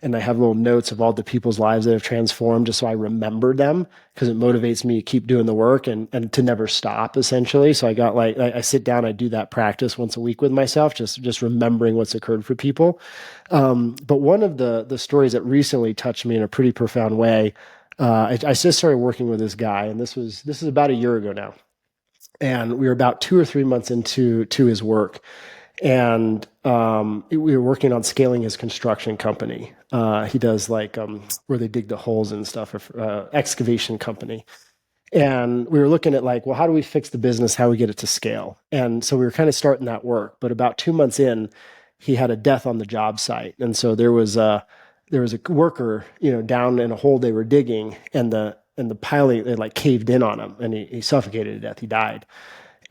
and I have little notes of all the people's lives that have transformed, just so I remember them, because it motivates me to keep doing the work and to never stop, essentially. So I sit down, I do that practice once a week with myself, just remembering what's occurred for people. But one of the stories that recently touched me in a pretty profound way, I just started working with this guy, and this is about a year ago now. And we were about 2 or 3 months into his work. And we were working on scaling his construction company. He does like where they dig the holes and stuff, excavation company. And we were looking at like, well, how do we fix the business? How do we get it to scale? And so we were kind of starting that work. But about 2 months in, he had a death on the job site. And so there was a worker, down in a hole they were digging, and the piling, it like caved in on him, and he suffocated to death. He died.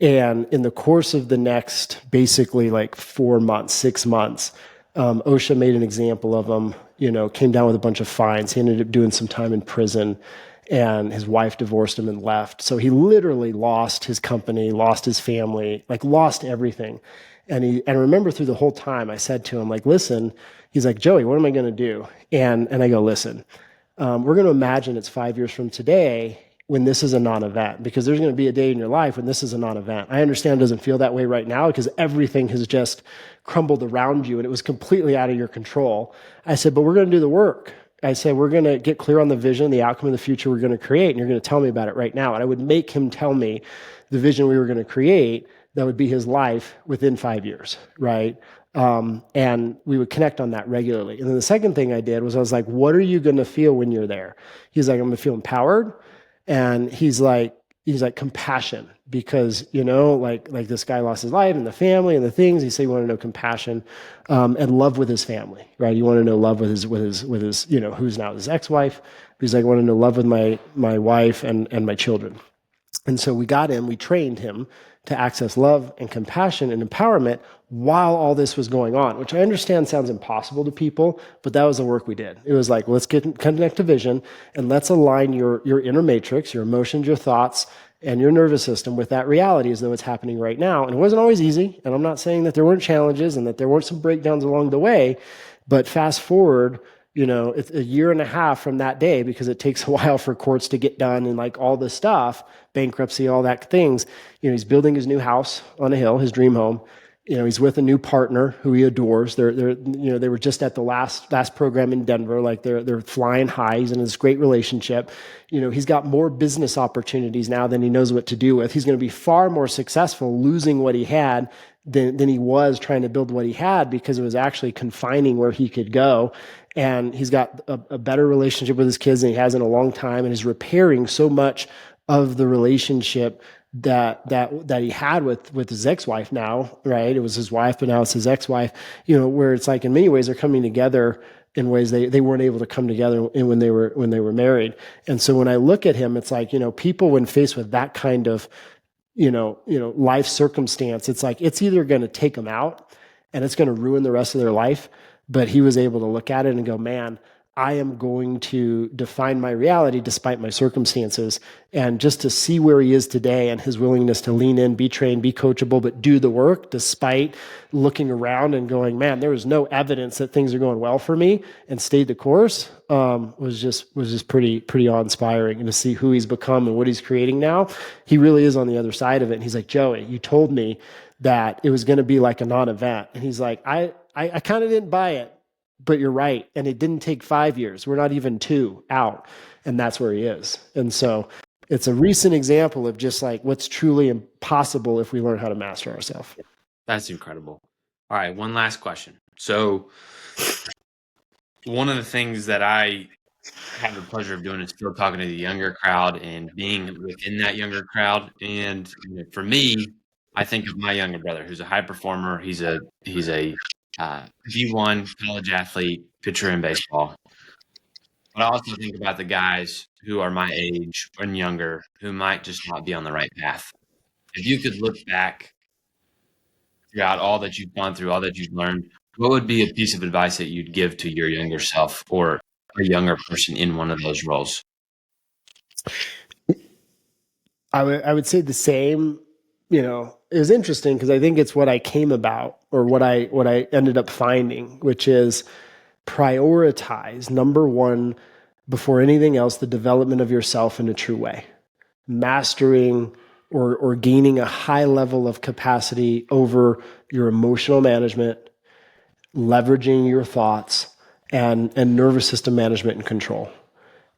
And in the course of the next, basically like 4 months, 6 months, OSHA made an example of him, came down with a bunch of fines. He ended up doing some time in prison, and his wife divorced him and left. So he literally lost his company, lost his family, like lost everything. And I remember through the whole time I said to him, like, listen, he's like, Joey, what am I going to do? And I go, listen, we're going to imagine it's 5 years from today when this is a non-event, because there's going to be a day in your life when this is a non-event. I understand it doesn't feel that way right now because everything has just crumbled around you and it was completely out of your control. I said, but we're going to do the work. I said, we're going to get clear on the vision, the outcome of the future we're going to create, and you're going to tell me about it right now. And I would make him tell me the vision we were going to create that would be his life within 5 years, right? And we would connect on that regularly. And then the second thing I did was I was like, what are you going to feel when you're there? He's like, I'm going to feel empowered. And he's like compassion, because, like this guy lost his life and the family and the things. He said, you want to know compassion, and love with his family, right? You want to know love with his, who's now his ex-wife. He's like, I want to know love with my wife and my children. And so we got him, we trained him to access love and compassion and empowerment while all this was going on, which I understand sounds impossible to people, but that was the work we did. It was like, let's connect to vision and let's align your inner matrix, your emotions, your thoughts, and your nervous system with that reality as though it's happening right now. And it wasn't always easy. And I'm not saying that there weren't challenges and that there weren't some breakdowns along the way, but fast forward, it's a year and a half from that day, because it takes a while for courts to get done and like all this stuff, bankruptcy, all that things. He's building his new house on a hill, his dream home. He's with a new partner who he adores. They were just at the last program in Denver. Like they're flying high. He's in this great relationship. He's got more business opportunities now than he knows what to do with. He's going to be far more successful losing what he had than he was trying to build what he had, because it was actually confining where he could go. And he's got a better relationship with his kids than he has in a long time, and is repairing so much of the relationship that he had with his ex-wife now, right? It was his wife, but now it's his ex-wife, where it's like in many ways they're coming together in ways they weren't able to come together when they were married. And so when I look at him, it's like, people when faced with that kind of, life circumstance, it's like, it's either going to take them out and it's going to ruin the rest of their life. But he was able to look at it and go, man, I am going to define my reality despite my circumstances. And just to see where he is today and his willingness to lean in, be trained, be coachable, but do the work despite looking around and going, man, there was no evidence that things are going well for me, and stayed the course, was just pretty awe-inspiring. And to see who he's become and what he's creating now, he really is on the other side of it. And he's like, Joey, you told me that it was going to be like a non-event. And he's like, I kind of didn't buy it, but you're right. And it didn't take 5 years. We're not even 2 out. And that's where he is. And so it's a recent example of just like what's truly impossible if we learn how to master ourselves. That's incredible. All right. One last question. So one of the things that I have the pleasure of doing is still talking to the younger crowd and being within that younger crowd. And for me, I think of my younger brother, who's a high performer. He's a D1 college athlete, pitcher in baseball. But I also think about the guys who are my age and younger who might just not be on the right path. If you could look back throughout all that you've gone through, all that you've learned, what would be a piece of advice that you'd give to your younger self or a younger person in one of those roles? I would say the same. It was interesting because I think it's what I came about, or what I ended up finding, which is prioritize, number one, before anything else, the development of yourself in a true way. Mastering or gaining a high level of capacity over your emotional management, leveraging your thoughts, and nervous system management and control.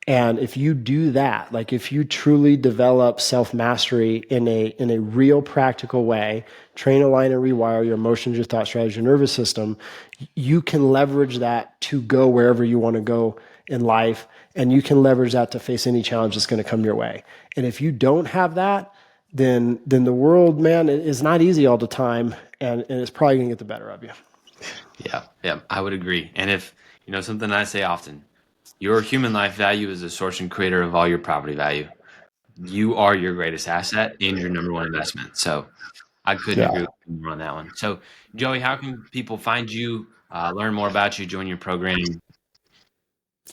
And if you do that, like if you truly develop self-mastery in a real practical way, train, align, and rewire your emotions, your thought strategy, your nervous system, you can leverage that to go wherever you want to go in life. And you can leverage that to face any challenge that's going to come your way. And if you don't have that, then the world, man, it is not easy all the time. And it's probably going to get the better of you. Yeah, I would agree. And if, something I say often, your human life value is the source and creator of all your property value. You are your greatest asset and your number one investment. So I couldn't agree with you more on that one. So Joey, how can people find you, learn more about you, join your program?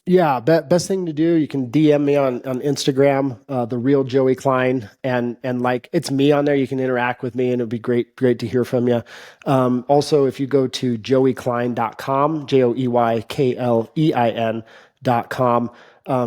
Yeah, best thing to do, you can DM me on Instagram, the real Joey Klein, and like it's me on there. You can interact with me, and it'd be great to hear from you. Also, if you go to joeyklein.com, JoeyKlein.com,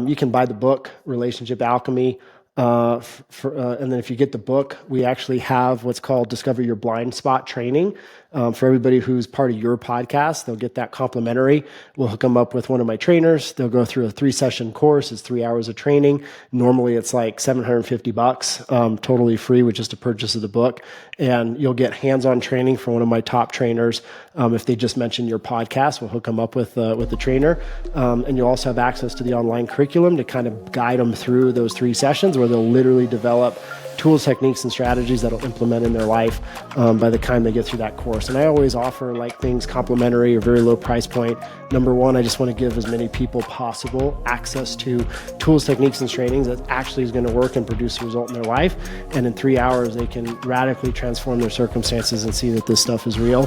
you can buy the book Relationship Alchemy. And then if you get the book, we actually have what's called Discover Your Blind Spot training. For everybody who's part of your podcast, they'll get that complimentary. We'll hook them up with one of my trainers. They'll go through a 3-session course. It's 3 hours of training. Normally it's like $750, totally free with just a purchase of the book. And you'll get hands-on training from one of my top trainers. If they just mention your podcast, we'll hook them up with the trainer. And you'll also have access to the online curriculum to kind of guide them through those 3 sessions, where they'll literally develop tools, techniques, and strategies that'll implement in their life by the time they get through that course. And I always offer like things complimentary or very low price point. Number one, I just want to give as many people possible access to tools, techniques, and trainings that actually is going to work and produce a result in their life. And in 3 hours, they can radically transform their circumstances and see that this stuff is real.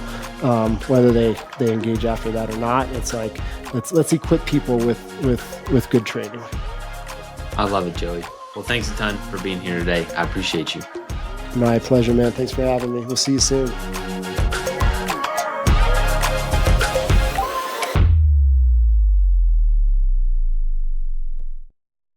Whether they engage after that or not, it's like let's equip people with good training. I love it, Joey. Well, thanks a ton for being here today. I appreciate you. My pleasure, man. Thanks for having me. We'll see you soon.